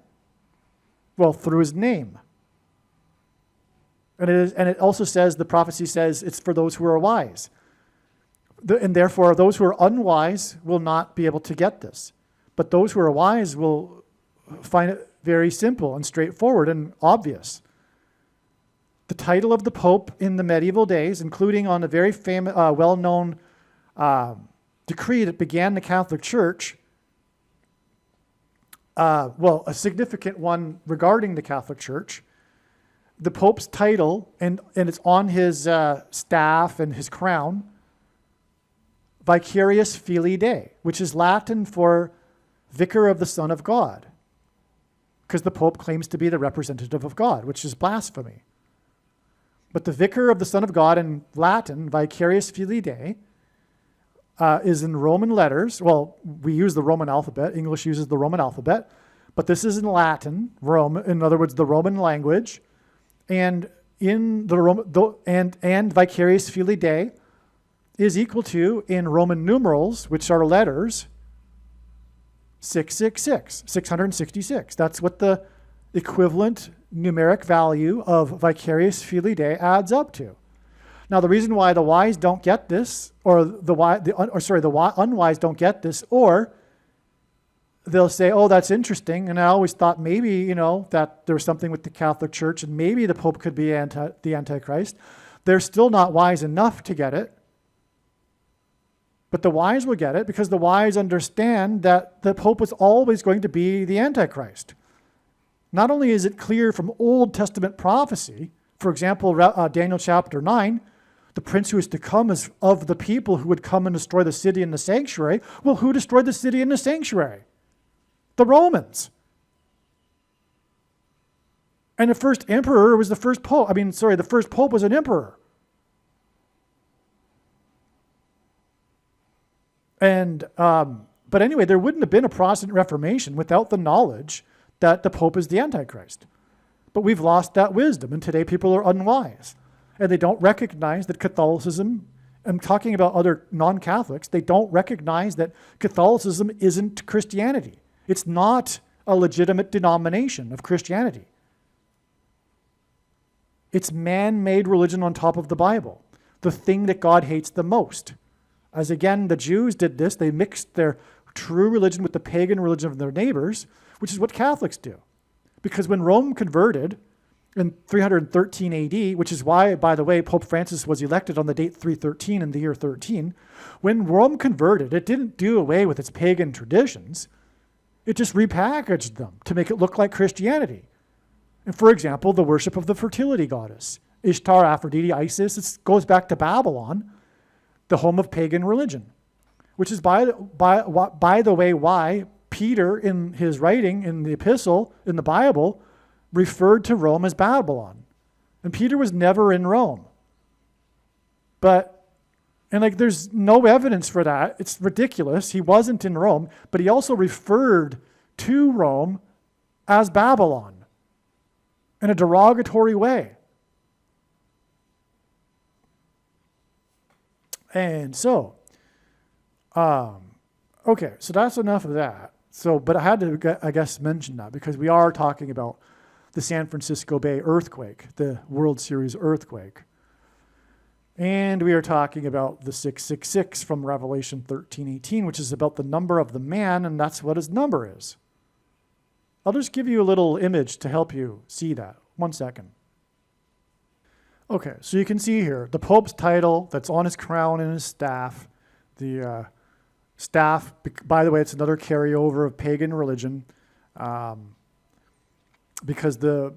Well, through his name. And it also says, the prophecy says, it's for those who are wise. And therefore, those who are unwise will not be able to get this. But those who are wise will find it very simple and straightforward and obvious. The title of the Pope in the medieval days, including on a very famous, well-known decree that began the Catholic Church, a significant one regarding the Catholic Church, the Pope's title, and it's on his staff and his crown, Vicarius Filii Dei, which is Latin for Vicar of the Son of God, because the Pope claims to be the representative of God, which is blasphemy. But the Vicar of the Son of God in Latin, Vicarius Filii Dei, is in Roman letters. Well, we use the Roman alphabet. English uses the Roman alphabet. But this is in Latin, in other words, the Roman language. And in and vicarious filii Dei is equal to, in Roman numerals, which are letters, 666, 666. That's what the equivalent numeric value of vicarious filii Dei adds up to. Now, the reason why the wise don't get this, or the unwise don't get this, or they'll say, oh, that's interesting, and I always thought maybe, that there was something with the Catholic Church, and maybe the Pope could be the Antichrist. They're still not wise enough to get it. But the wise will get it because the wise understand that the Pope was always going to be the Antichrist. Not only is it clear from Old Testament prophecy, for example, Daniel chapter 9, the prince who is to come is of the people who would come and destroy the city and the sanctuary. Well, who destroyed the city and the sanctuary? The Romans. And the first emperor was the first pope. The first pope was an emperor. And, but anyway, there wouldn't have been a Protestant Reformation without the knowledge that the Pope is the Antichrist. But we've lost that wisdom, and today people are unwise. And they don't recognize that Catholicism, I'm talking about other non-Catholics, they don't recognize that Catholicism isn't Christianity. It's not a legitimate denomination of Christianity. It's man-made religion on top of the Bible, the thing that God hates the most. As again, the Jews did this, they mixed their true religion with the pagan religion of their neighbors, which is what Catholics do. Because when Rome converted in 313 AD, which is why, by the way, Pope Francis was elected on the date 313 in the year 13, when Rome converted, it didn't do away with its pagan traditions. It just repackaged them to make it look like Christianity. And for example, the worship of the fertility goddess, Ishtar, Aphrodite, Isis, it goes back to Babylon, the home of pagan religion, which is, by the way, why Peter, in his writing in the epistle, in the Bible, referred to Rome as Babylon. And Peter was never in Rome. There's no evidence for that. It's ridiculous. He wasn't in Rome, but he also referred to Rome as Babylon in a derogatory way. And so, okay, so that's enough of that. But I had to, I guess, mention that because we are talking about the San Francisco Bay earthquake, the World Series earthquake. And we are talking about the 666 from Revelation 13:18, which is about the number of the man, and that's what his number is. I'll just give you a little image to help you see that. 1 second. Okay, so you can see here the Pope's title that's on his crown and his staff. The staff, by the way, it's another carryover of pagan religion, because the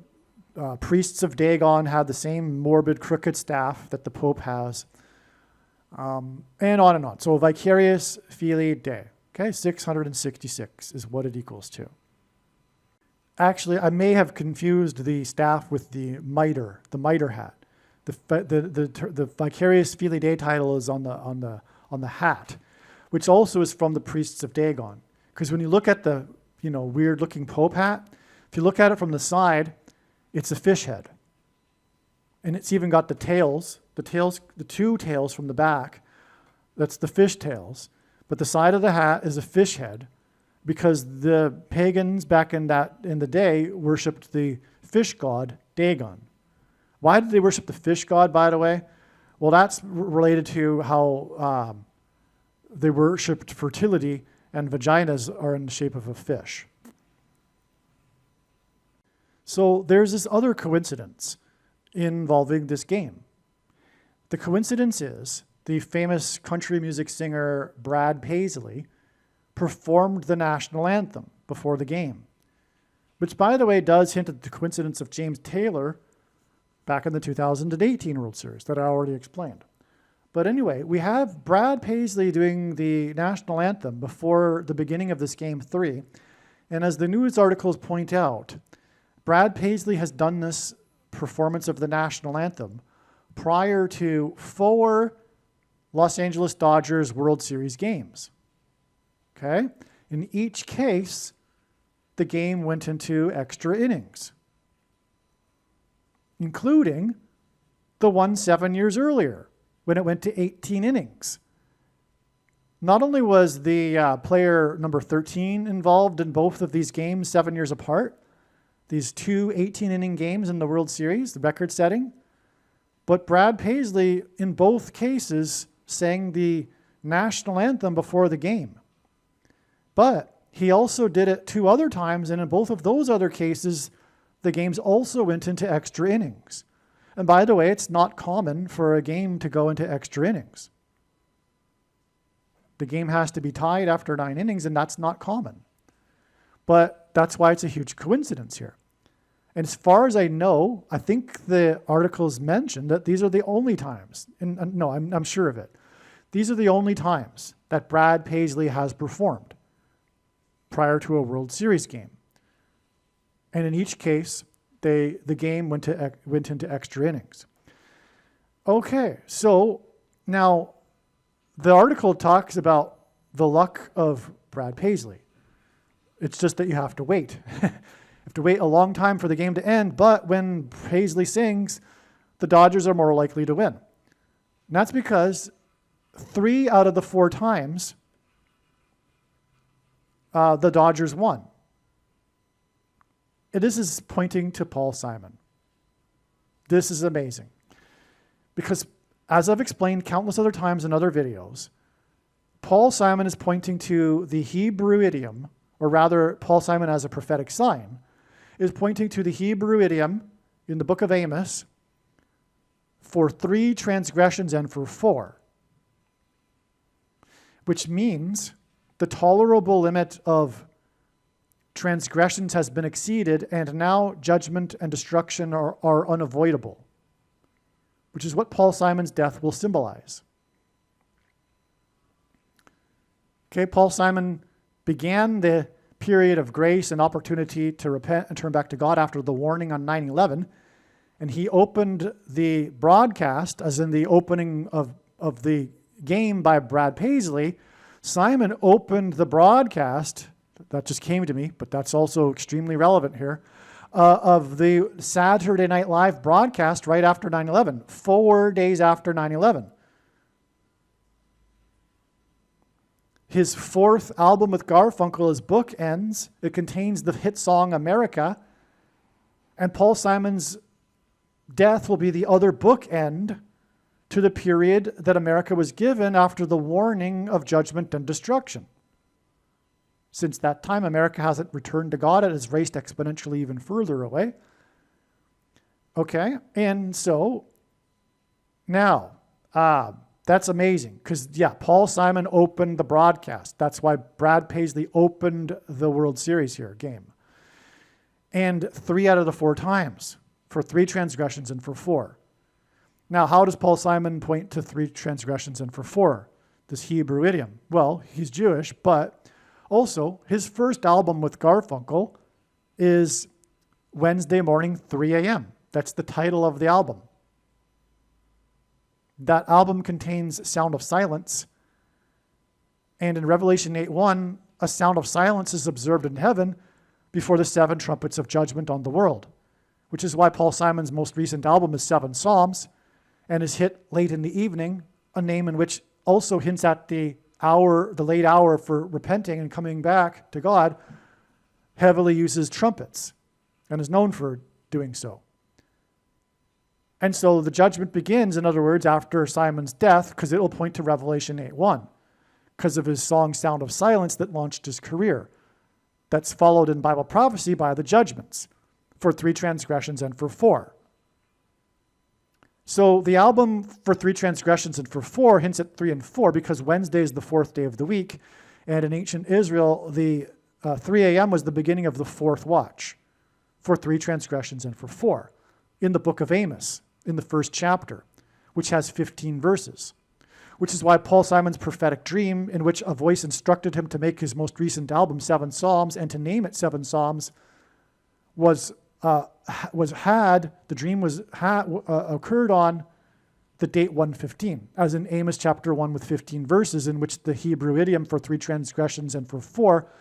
priests of Dagon had the same morbid, crooked staff that the Pope has, and on and on. So vicarious filii Dei, okay, 666 is what it equals to. Actually, I may have confused the staff with the mitre hat. The vicarious filii Dei title is on the hat, which also is from the priests of Dagon. Because when you look at the weird-looking Pope hat, if you look at it from the side, it's a fish head, and it's even got the two tails from the back. That's the fish tails, but the side of the hat is a fish head, because the pagans back in the day worshipped the fish god Dagon. Why did they worship the fish god, by the way? Well, that's related to how they worshipped fertility, and vaginas are in the shape of a fish. So there's this other coincidence involving this game. The coincidence is the famous country music singer Brad Paisley performed the national anthem before the game, which, by the way, does hint at the coincidence of James Taylor back in the 2018 World Series that I already explained. But anyway, we have Brad Paisley doing the national anthem before the beginning of this Game 3. And as the news articles point out, Brad Paisley has done this performance of the national anthem prior to 4 Los Angeles Dodgers World Series games. Okay? In each case, the game went into extra innings, including the one 7 years earlier when it went to 18 innings. Not only was the player number 13 involved in both of these games 7 years apart, these two 18-inning games in the World Series, the record setting, but Brad Paisley, in both cases, sang the national anthem before the game. But he also did it 2 other times, and in both of those other cases, the games also went into extra innings. And by the way, it's not common for a game to go into extra innings. The game has to be tied after 9 innings, and that's not common. But that's why it's a huge coincidence here. And as far as I know, I think the articles mentioned that these are the only times, and no, I'm sure of it. These are the only times that Brad Paisley has performed prior to a World Series game. And in each case, the game went into extra innings. Okay, so now the article talks about the luck of Brad Paisley. It's just that you have to wait. You have to wait a long time for the game to end, but when Paisley sings, the Dodgers are more likely to win. And that's because 3 out of the 4 times the Dodgers won. This is pointing to Paul Simon. This is amazing. Because as I've explained countless other times in other videos, Paul Simon is pointing to the Hebrew idiom, or rather, Paul Simon as a prophetic sign, is pointing to the Hebrew idiom in the book of Amos for 3 transgressions and for 4, which means the tolerable limit of transgressions has been exceeded, and now judgment and destruction are unavoidable, which is what Paul Simon's death will symbolize. Okay, Paul Simon began the period of grace and opportunity to repent and turn back to God after the warning on 9/11, and he opened the broadcast, as in the opening of the game by Brad Paisley. Simon opened the broadcast, that just came to me, but that's also extremely relevant here, of the Saturday Night Live broadcast right after 9/11, 4 days after 9/11. His 4th album with Garfunkel is Bookends. It contains the hit song America, and Paul Simon's death will be the other bookend to the period that America was given after the warning of judgment and destruction. Since that time, America hasn't returned to God. It has raced exponentially even further away. Okay, and so now, that's amazing because, Paul Simon opened the broadcast. That's why Brad Paisley opened the World Series game. And 3 out of the 4 times for 3 transgressions and for 4. Now, how does Paul Simon point to 3 transgressions and for 4? This Hebrew idiom. Well, he's Jewish, but also his first album with Garfunkel is Wednesday Morning, 3 a.m. That's the title of the album. That album contains Sound of Silence. And in Revelation 8:1, a sound of silence is observed in heaven before the 7 trumpets of judgment on the world, which is why Paul Simon's most recent album is 7 Psalms and is hit late in the evening, a name in which also hints at the late hour for repenting and coming back to God, heavily uses trumpets and is known for doing so. And so the judgment begins, in other words, after Simon's death, because it will point to Revelation 8:1, because of his song Sound of Silence that launched his career. That's followed in Bible prophecy by the judgments for 3 transgressions and for 4. So the album for 3 transgressions and for 4 hints at 3 and 4 because Wednesday is the 4th day of the week. And in ancient Israel, the 3 a.m. was the beginning of the 4th watch for 3 transgressions and for 4 in the book of Amos, in the 1st chapter, which has 15 verses, which is why Paul Simon's prophetic dream, in which a voice instructed him to make his most recent album 7 Psalms and to name it 7 Psalms, occurred on the date 115, as in Amos chapter 1 with 15 verses, in which the Hebrew idiom for 3 transgressions and for 4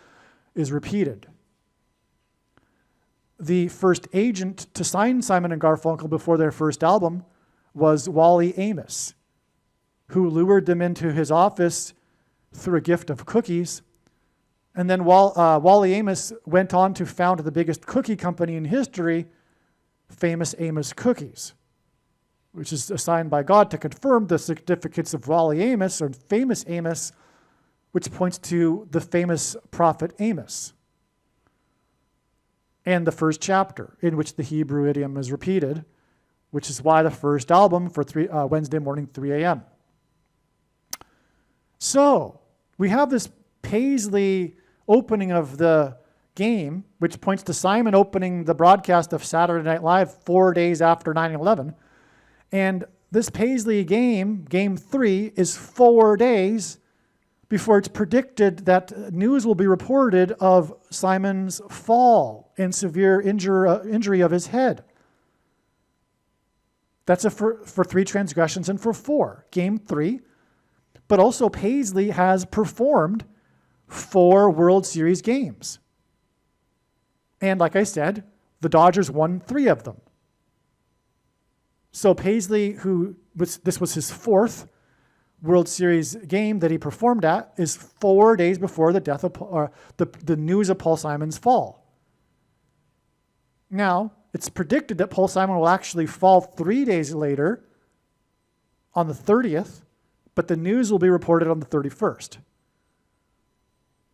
is repeated. The first agent to sign Simon and Garfunkel before their first album was Wally Amos, who lured them into his office through a gift of cookies. And then Wally Amos went on to found the biggest cookie company in history, Famous Amos Cookies, which is assigned by God to confirm the significance of Wally Amos, or Famous Amos, which points to the famous prophet Amos. And the first chapter, in which the Hebrew idiom is repeated, which is why the first album for Wednesday morning, 3 a.m. So, we have this Paisley opening of the game, which points to Simon opening the broadcast of Saturday Night Live 4 days after 9/11. And this Paisley game, Game 3, is 4 days before it's predicted that news will be reported of Simon's fall and severe injury of his head. That's for 3 transgressions and for 4. Game 3. But also Paisley has performed 4 World Series games. And like I said, the Dodgers won 3 of them. So Paisley, this was his 4th World Series game that he performed at, is 4 days before the death of the news of Paul Simon's fall. Now, it's predicted that Paul Simon will actually fall 3 days later on the 30th, but the news will be reported on the 31st.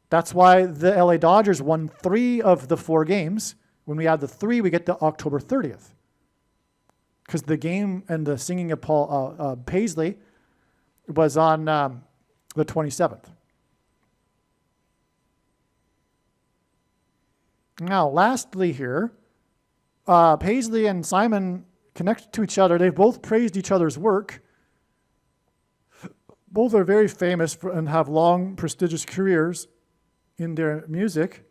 That's why the LA Dodgers won 3 of the 4 games. When we add the 3, we get to October 30th. Because the game and the singing of Paisley was on the 27th. Now, lastly here, Paisley and Simon connect to each other. They've both praised each other's work. Both are very famous and have long, prestigious careers in their music.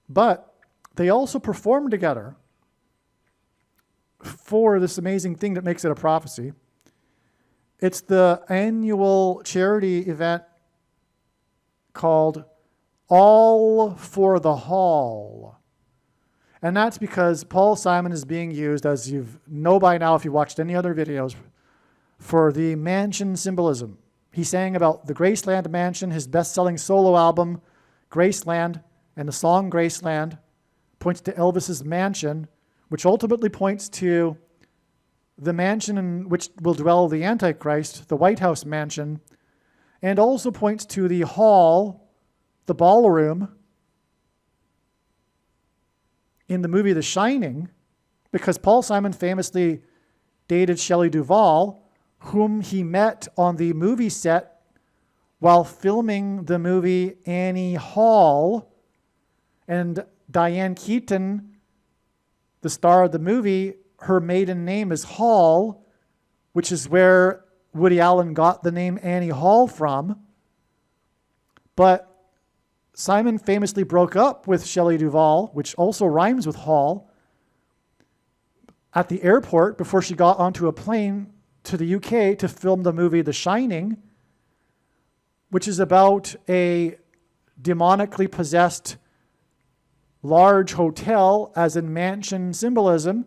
But they also perform together for this amazing thing that makes it a prophecy. It's the annual charity event called All for the Hall. And that's because Paul Simon is being used, as you know by now if you watched any other videos, for the mansion symbolism. He sang about the Graceland Mansion, his best-selling solo album, Graceland, and the song Graceland points to Elvis's mansion, which ultimately points to the mansion in which will dwell the Antichrist, the White House mansion, and also points to the hall, the ballroom, in the movie The Shining, because Paul Simon famously dated Shelley Duvall, whom he met on the movie set while filming the movie Annie Hall. And Diane Keaton, the star of the movie, her maiden name is Hall, which is where Woody Allen got the name Annie Hall from. But Simon famously broke up with Shelley Duvall, which also rhymes with Hall, at the airport before she got onto a plane to the UK to film the movie The Shining, which is about a demonically possessed large hotel, as in mansion symbolism,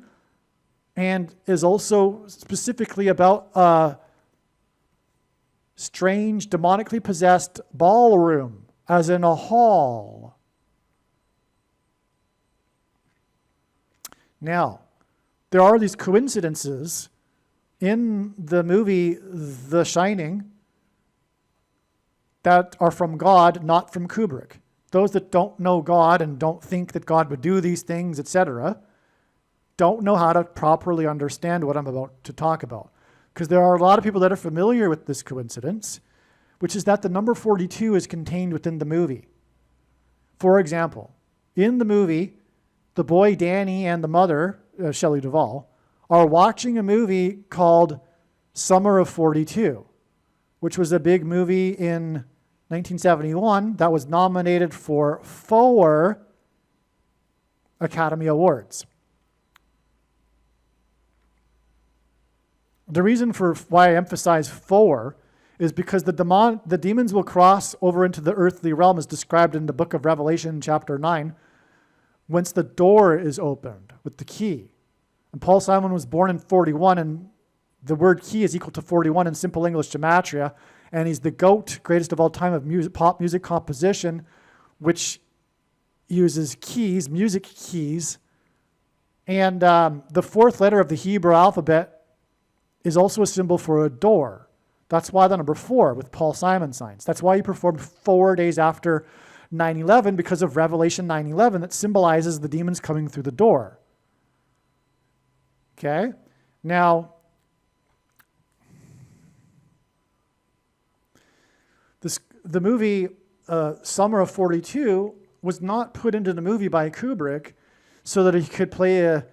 and is also specifically about a strange, demonically possessed ballroom, as in a hall. Now, there are these coincidences in the movie The Shining that are from God, not from Kubrick. Those that don't know God and don't think that God would do these things, etc., don't know how to properly understand what I'm about to talk about. Because there are a lot of people that are familiar with this coincidence, which is that the number 42 is contained within the movie. For example, in the movie, the boy Danny and the mother, Shelley Duvall, are watching a movie called Summer of 42, which was a big movie in 1971 that was nominated for 4 Academy Awards. The reason for why I emphasize 4 is because the demons will cross over into the earthly realm as described in the book of Revelation chapter 9, once the door is opened with the key. And Paul Simon was born in 41, and The word key is equal to 41 in simple English gematria, and he's the GOAT, greatest of all time of pop music composition, which uses keys, music keys. And the fourth letter of the Hebrew alphabet is also a symbol for a door. That's why the number 4 with Paul Simon signs. That's why he performed 4 days after 9/11, because of Revelation 9/11 that symbolizes the demons coming through the door. Okay? Now, the movie Summer of 42 was not put into the movie by Kubrick so that he could play a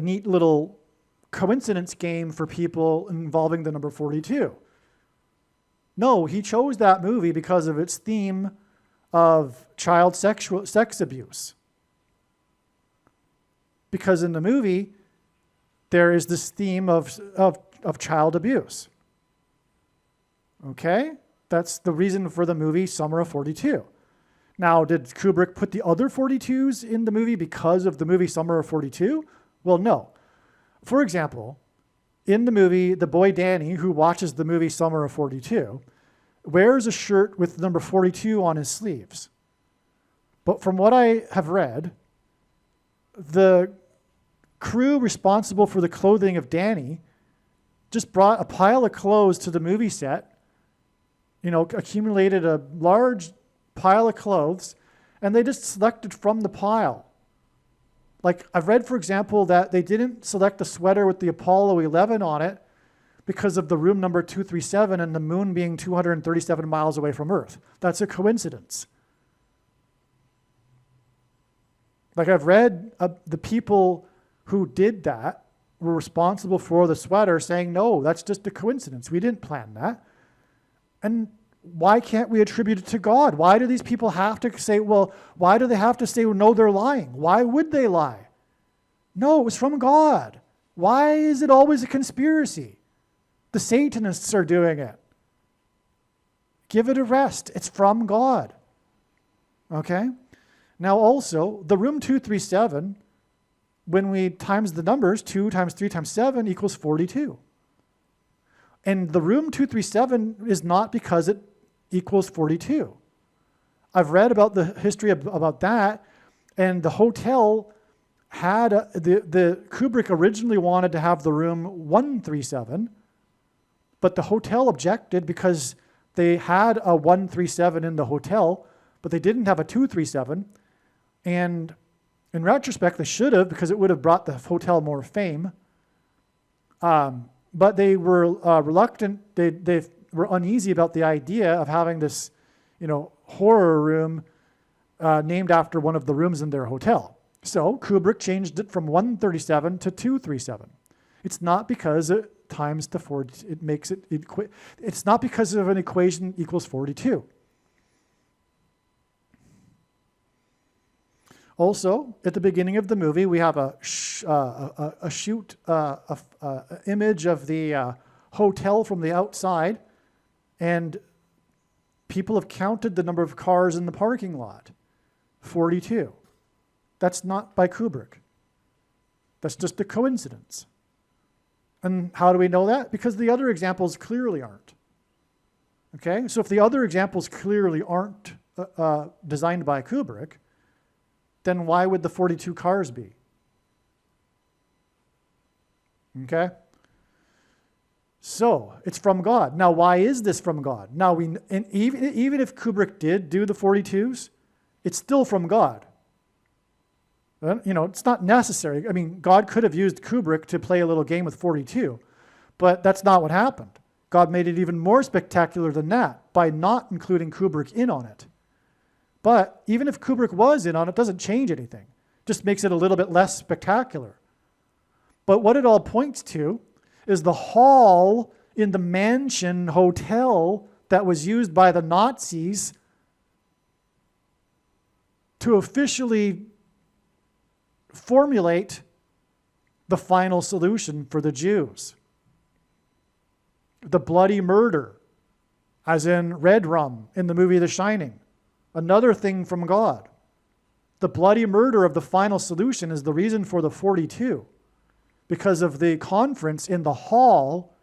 neat little coincidence game for people involving the number 42. No, he chose that movie because of its theme of child sex abuse. Because in the movie, there is this theme of child abuse. Okay? That's the reason for the movie Summer of 42. Now, did Kubrick put the other 42s in the movie because of the movie Summer of 42? Well, no. For example, in the movie, the boy Danny, who watches the movie Summer of 42, wears a shirt with number 42 on his sleeves. But from what I have read, the crew responsible for the clothing of Danny just brought a pile of clothes to the movie set, accumulated a large pile of clothes, and they just selected from the pile. Like, I've read, for example, that they didn't select a sweater with the Apollo 11 on it because of the room number 237 and the moon being 237 miles away from Earth. That's a coincidence. Like, I've read the people who did that were responsible for the sweater saying, no, that's just a coincidence. We didn't plan that. And why can't we attribute it to God? Why do these people have to say, well, why do they have to say, no, they're lying? Why would they lie? No, it was from God. Why is it always a conspiracy? The Satanists are doing it. Give it a rest. It's from God. Okay? Now also, the room 237, when we times the numbers, 2 times 3 times 7 equals 42. And the room 237 is not because it equals 42. I've read about the history about that, and the hotel had, the Kubrick originally wanted to have the room 137, but the hotel objected because they had a 137 in the hotel, but they didn't have a 237. And in retrospect, they should have, because it would have brought the hotel more fame. But they were reluctant. They were uneasy about the idea of having this, horror room named after one of the rooms in their hotel. So Kubrick changed it from 137 to 237. It's not because it times the 40. It makes it. It's not because of an equation equals 42. Also, at the beginning of the movie, we have a image of the hotel from the outside, and people have counted the number of cars in the parking lot, 42. That's not by Kubrick. That's just a coincidence. And how do we know that? Because the other examples clearly aren't. Okay, so if the other examples clearly aren't designed by Kubrick, then why would the 42 cars be? Okay? So, it's from God. Now, why is this from God? Now, even if Kubrick did do the 42s, it's still from God. It's not necessary. I mean, God could have used Kubrick to play a little game with 42, but that's not what happened. God made it even more spectacular than that by not including Kubrick in on it. But even if Kubrick was in on it, doesn't change anything. Just makes it a little bit less spectacular. But what it all points to is the hall in the Mansion Hotel that was used by the Nazis to officially formulate the final solution for the Jews. The bloody murder, as in Red Rum in the movie The Shining. Another thing from God. The bloody murder of the final solution is the reason for the 42, because of the conference in the hall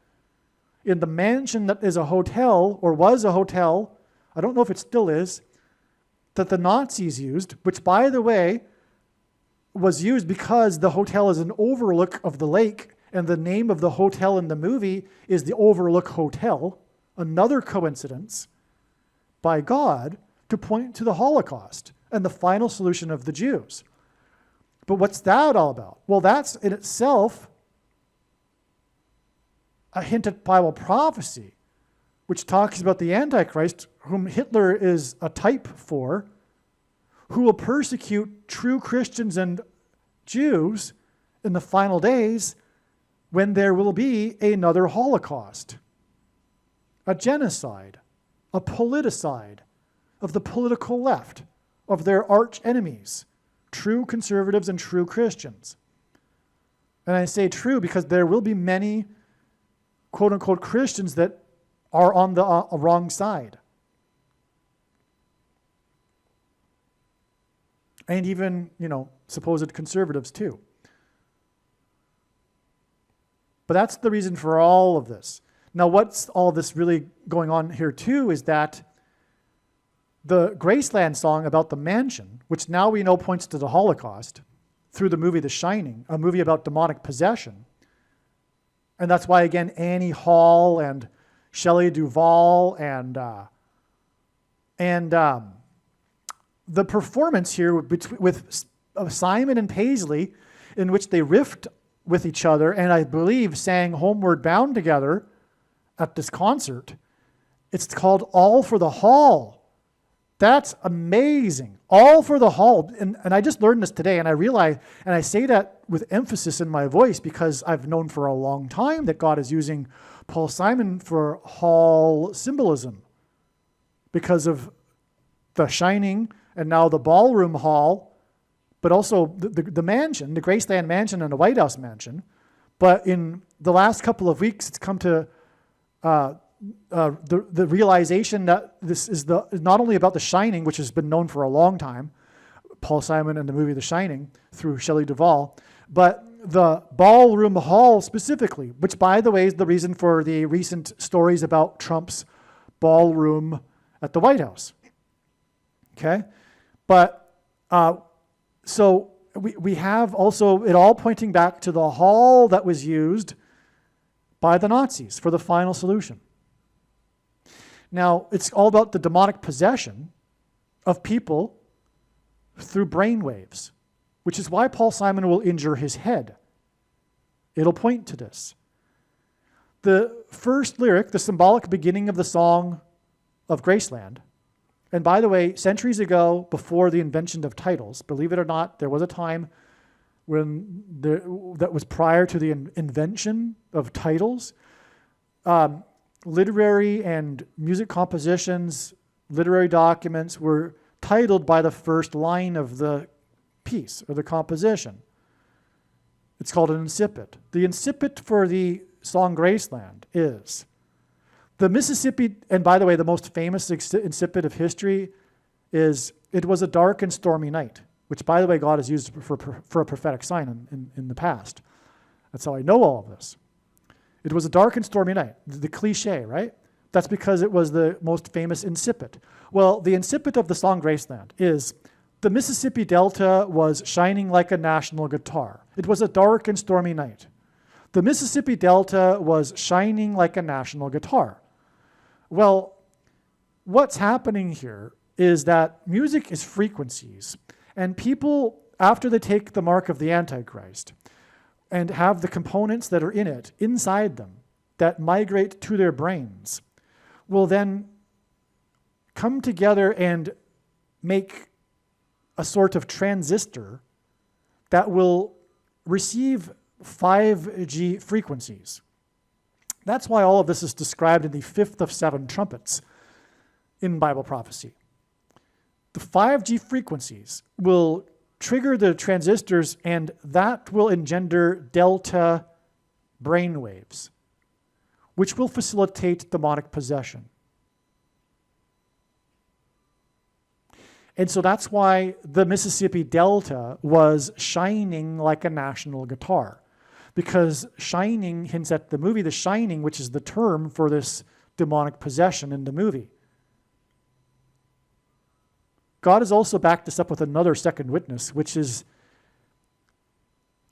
in the mansion that is a hotel, or was a hotel, I don't know if it still is, that the Nazis used, which, by the way, was used because the hotel is an overlook of the lake, and the name of the hotel in the movie is the Overlook Hotel. Another coincidence by God to point to the Holocaust and the final solution of the Jews. But what's that all about? Well, that's in itself a hint at Bible prophecy, which talks about the Antichrist, whom Hitler is a type for, who will persecute true Christians and Jews in the final days when there will be another Holocaust, a genocide, a politicide of the political left, of their arch enemies, true conservatives and true Christians. And I say true because there will be many quote-unquote Christians that are on the wrong side. And even, supposed conservatives too. But that's the reason for all of this. Now, what's all this really going on here too is that the Graceland song about the mansion, which now we know points to the Holocaust through the movie The Shining, a movie about demonic possession. And that's why, again, Annie Hall and Shelley Duvall and the performance here with Simon and Paisley, in which they riffed with each other and I believe sang Homeward Bound together at this concert. It's called All for the Hall. That's amazing. All for the Hall. And I just learned this today, and I realize, and I say that with emphasis in my voice because I've known for a long time that God is using Paul Simon for hall symbolism because of The Shining and now the Ballroom Hall, but also the mansion, the Graceland Mansion and the White House Mansion. But in the last couple of weeks, it's come to the realization that this is not only about The Shining, which has been known for a long time, Paul Simon and the movie The Shining through Shelley Duvall, but the Ballroom Hall specifically, which, by the way, is the reason for the recent stories about Trump's ballroom at the White House. Okay? But so we have also it all pointing back to the hall that was used by the Nazis for the final solution. Now, it's all about the demonic possession of people through brainwaves, which is why Paul Simon will injure his head. It'll point to this. The first lyric, the symbolic beginning of the song of Graceland, and by the way, centuries ago, before the invention of titles, believe it or not, there was a time when that was prior to the invention of titles. Literary and music compositions, literary documents were titled by the first line of the piece or the composition. It's called an incipit. The incipit for the song Graceland is the Mississippi, and by the way, the most famous incipit of history is, "It was a dark and stormy night," which, by the way, God has used for a prophetic sign in the past. That's how I know all of this. It was a dark and stormy night. The cliche, right? That's because it was the most famous incipit. Well, the incipit of the song Graceland is, "The Mississippi Delta was shining like a national guitar. It was a dark and stormy night. The Mississippi Delta was shining like a national guitar." Well, what's happening here is that music is frequencies, and people, after they take the mark of the Antichrist and have the components that are in it inside them that migrate to their brains, will then come together and make a sort of transistor that will receive 5G frequencies. That's why all of this is described in the fifth of 7 trumpets in Bible prophecy. The 5G frequencies will trigger the transistors, and that will engender delta brainwaves, which will facilitate demonic possession. And so that's why the Mississippi Delta was shining like a national guitar. because shining hints at the movie The Shining, which is the term for this demonic possession in the movie. God has also backed this up with another second witness, which is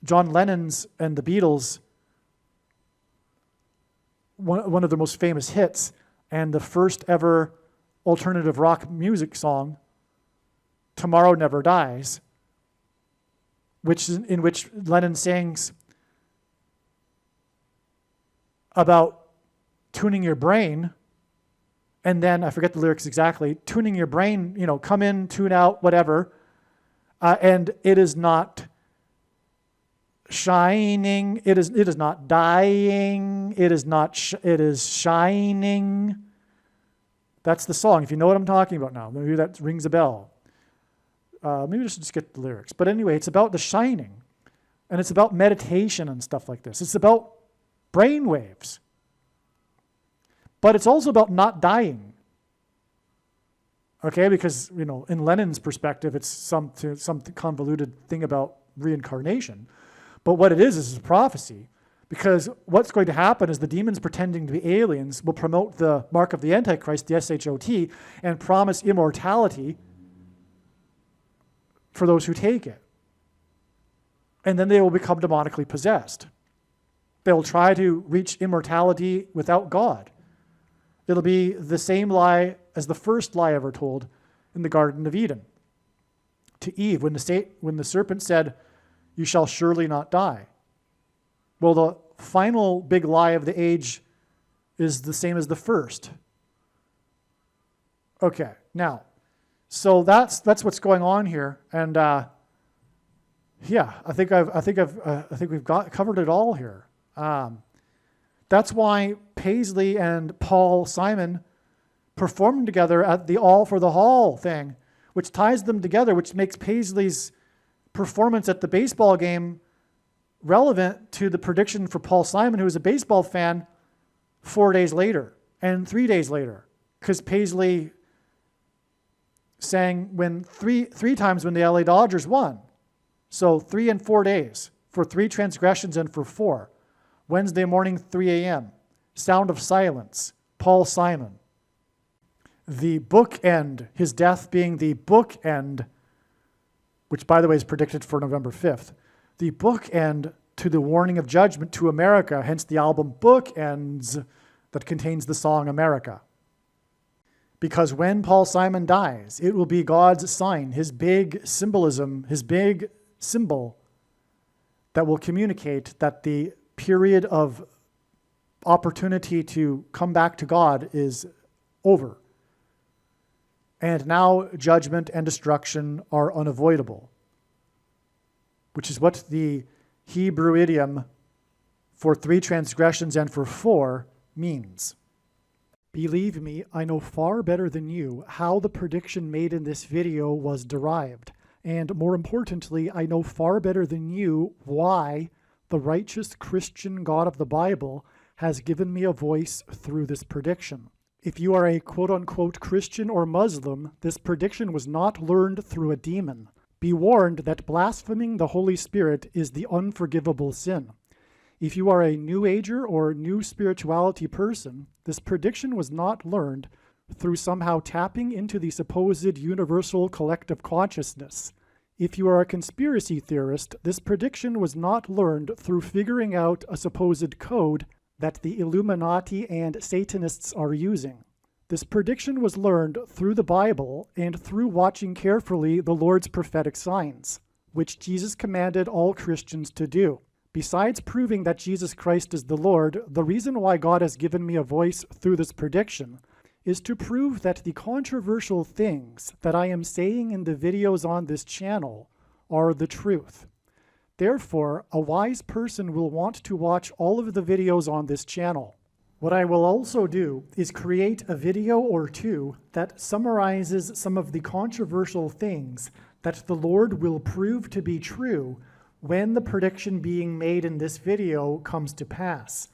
John Lennon's and the Beatles' one of their most famous hits, and the first ever alternative rock music song, Tomorrow Never Dies, in which Lennon sings about tuning your brain, and then, I forget the lyrics exactly, tuning your brain, come in, tune out, whatever, and it is not shining, it is not dying, it is shining. That's the song, if you know what I'm talking about now. Maybe that rings a bell. Maybe I should just get the lyrics. But anyway, it's about the shining, and it's about meditation and stuff like this. It's about brain waves. But it's also about not dying. Okay, because, in Lennon's perspective, it's some convoluted thing about reincarnation. But what it is a prophecy. Because what's going to happen is the demons pretending to be aliens will promote the mark of the Antichrist, the SHOT, and promise immortality for those who take it. And then they will become demonically possessed. They will try to reach immortality without God. It'll be the same lie as the first lie ever told in the Garden of Eden to Eve when the serpent said, "You shall surely not die." Well, the final big lie of the age is the same as the first. Okay, now, so that's what's going on here, and yeah, I think we've covered it all here. That's why Paisley and Paul Simon performed together at the All for the Hall thing, which ties them together, which makes Paisley's performance at the baseball game relevant to the prediction for Paul Simon, who was a baseball fan 4 days later and 3 days later, because Paisley sang three times when the LA Dodgers won. So 3 and 4 days for 3 transgressions and for 4. Wednesday morning, 3 a.m. Sound of Silence, Paul Simon. The bookend, his death being the bookend, which by the way is predicted for November 5th, the bookend to the warning of judgment to America, hence the album Bookends that contains the song America. Because when Paul Simon dies, it will be God's sign, his big symbolism, his big symbol that will communicate that the period of opportunity to come back to God is over. And now judgment and destruction are unavoidable, which is what the Hebrew idiom for 3 transgressions and for 4 means. Believe me, I know far better than you how the prediction made in this video was derived. And more importantly, I know far better than you why the righteous Christian God of the Bible has given me a voice through this prediction. If you are a quote-unquote Christian or Muslim, this prediction was not learned through a demon. Be warned that blaspheming the Holy Spirit is the unforgivable sin. If you are a New Ager or New Spirituality person, this prediction was not learned through somehow tapping into the supposed universal collective consciousness. If you are a conspiracy theorist, this prediction was not learned through figuring out a supposed code that the Illuminati and Satanists are using. This prediction was learned through the Bible and through watching carefully the Lord's prophetic signs, which Jesus commanded all Christians to do. Besides proving that Jesus Christ is the Lord, the reason why God has given me a voice through this prediction is to prove that the controversial things that I am saying in the videos on this channel are the truth. Therefore, a wise person will want to watch all of the videos on this channel. What I will also do is create a video or two that summarizes some of the controversial things that the Lord will prove to be true when the prediction being made in this video comes to pass.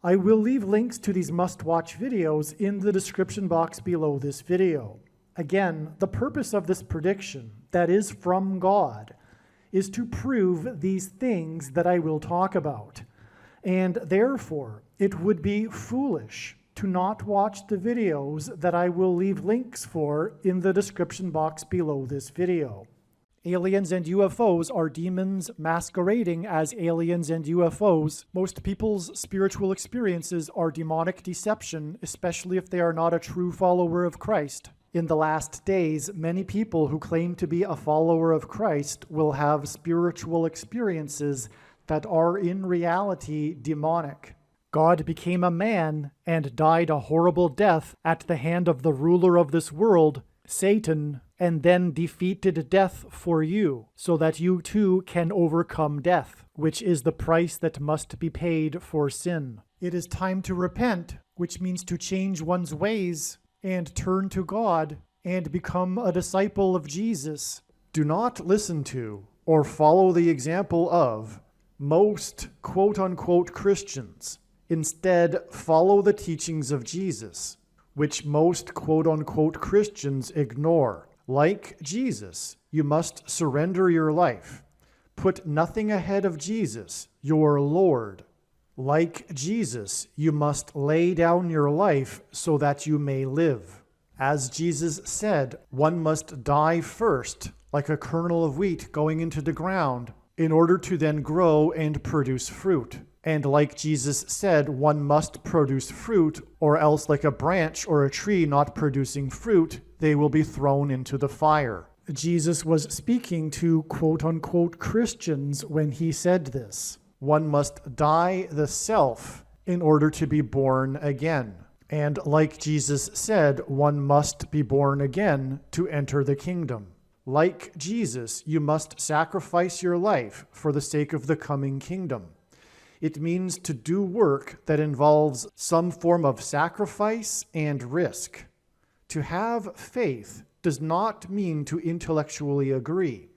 I will leave links to these must-watch videos in the description box below this video. Again, the purpose of this prediction, that is from God, is to prove these things that I will talk about. And therefore, it would be foolish to not watch the videos that I will leave links for in the description box below this video. Aliens and UFOs are demons masquerading as aliens and UFOs. Most people's spiritual experiences are demonic deception, especially if they are not a true follower of Christ. In the last days, many people who claim to be a follower of Christ will have spiritual experiences that are in reality demonic. God became a man and died a horrible death at the hand of the ruler of this world, Satan, and then defeated death for you, so that you too can overcome death, which is the price that must be paid for sin. It is time to repent, which means to change one's ways and turn to God and become a disciple of Jesus. Do not listen to or follow the example of most quote-unquote Christians. Instead, follow the teachings of Jesus, which most quote-unquote Christians ignore. Like Jesus, you must surrender your life. Put nothing ahead of Jesus, your Lord. Like Jesus, you must lay down your life so that you may live. As Jesus said, one must die first, like a kernel of wheat going into the ground, in order to then grow and produce fruit. And like Jesus said, one must produce fruit, or else like a branch or a tree not producing fruit, they will be thrown into the fire. Jesus was speaking to quote-unquote Christians when he said this. One must die the self in order to be born again. And like Jesus said, one must be born again to enter the kingdom. Like Jesus, you must sacrifice your life for the sake of the coming kingdom. It means to do work that involves some form of sacrifice and risk. To have faith does not mean to intellectually agree.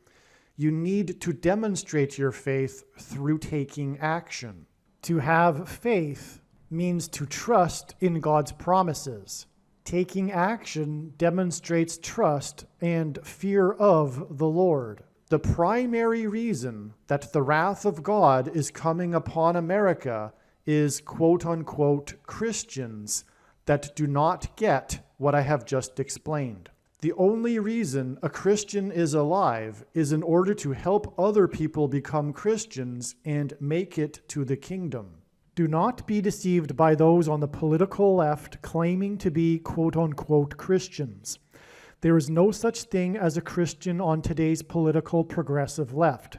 You need to demonstrate your faith through taking action. To have faith means to trust in God's promises. Taking action demonstrates trust and fear of the Lord. The primary reason that the wrath of God is coming upon America is quote-unquote Christians that do not get what I have just explained. The only reason a Christian is alive is in order to help other people become Christians and make it to the kingdom. Do not be deceived by those on the political left claiming to be quote-unquote Christians. There is no such thing as a Christian on today's political progressive left.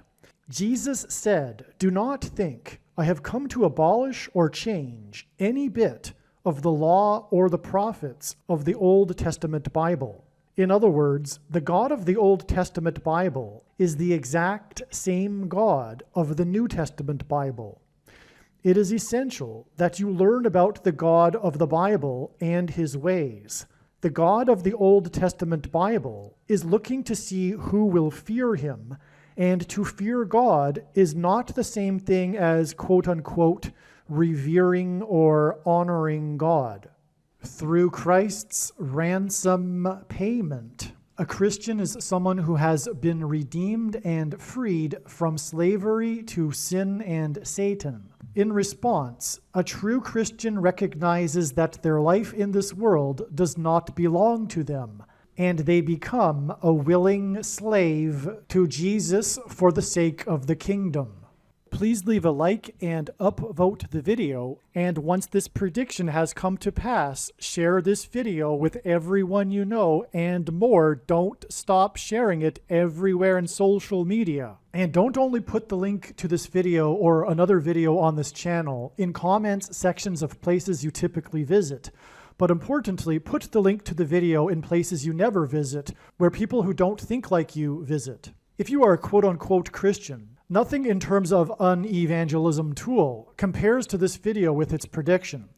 Jesus said, "Do not think I have come to abolish or change any bit of the law or the prophets of the Old Testament Bible." In other words, the God of the Old Testament Bible is the exact same God of the New Testament Bible. It is essential that you learn about the God of the Bible and his ways. The God of the Old Testament Bible is looking to see who will fear him, and to fear God is not the same thing as quote-unquote revering or honoring God. Through Christ's ransom payment, a Christian is someone who has been redeemed and freed from slavery to sin and Satan. In response, a true Christian recognizes that their life in this world does not belong to them, and they become a willing slave to Jesus for the sake of the kingdom. Please leave a like and upvote the video, and once this prediction has come to pass, share this video with everyone you know, and more. Don't stop sharing it everywhere in social media. And don't only put the link to this video or another video on this channel in comments sections of places you typically visit, but importantly, put the link to the video in places you never visit, where people who don't think like you visit. If you are a quote-unquote Christian, nothing in terms of an evangelism tool compares to this video with its prediction.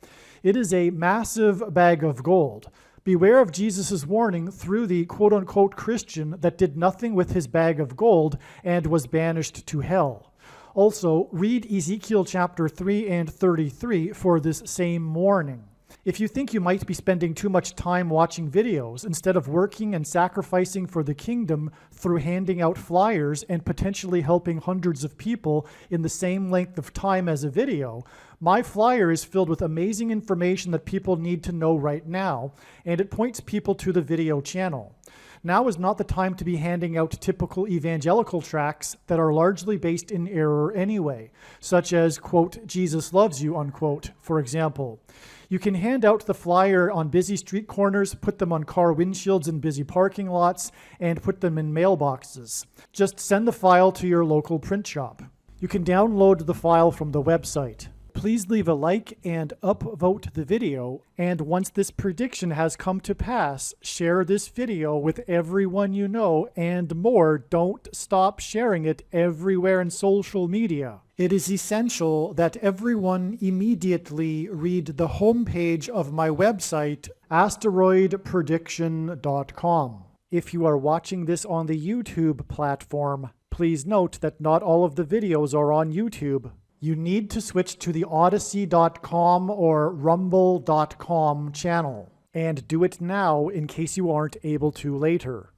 It is a massive bag of gold. Beware of Jesus' warning through the quote-unquote Christian that did nothing with his bag of gold and was banished to hell. Also, read Ezekiel chapter 3 and 33 for this same warning. If you think you might be spending too much time watching videos instead of working and sacrificing for the kingdom through handing out flyers and potentially helping hundreds of people in the same length of time as a video, my flyer is filled with amazing information that people need to know right now, and it points people to the video channel. Now is not the time to be handing out typical evangelical tracts that are largely based in error anyway, such as, quote, Jesus loves you, unquote, for example. You can hand out the flyer on busy street corners, put them on car windshields in busy parking lots, and put them in mailboxes. Just send the file to your local print shop. You can download the file from the website. Please leave a like and upvote the video, and once this prediction has come to pass, share this video with everyone you know, and more, don't stop sharing it everywhere in social media. It is essential that everyone immediately read the homepage of my website, asteroidprediction.com. If you are watching this on the YouTube platform, please note that not all of the videos are on YouTube. You need to switch to the Odyssey.com or Rumble.com channel, and do it now in case you aren't able to later.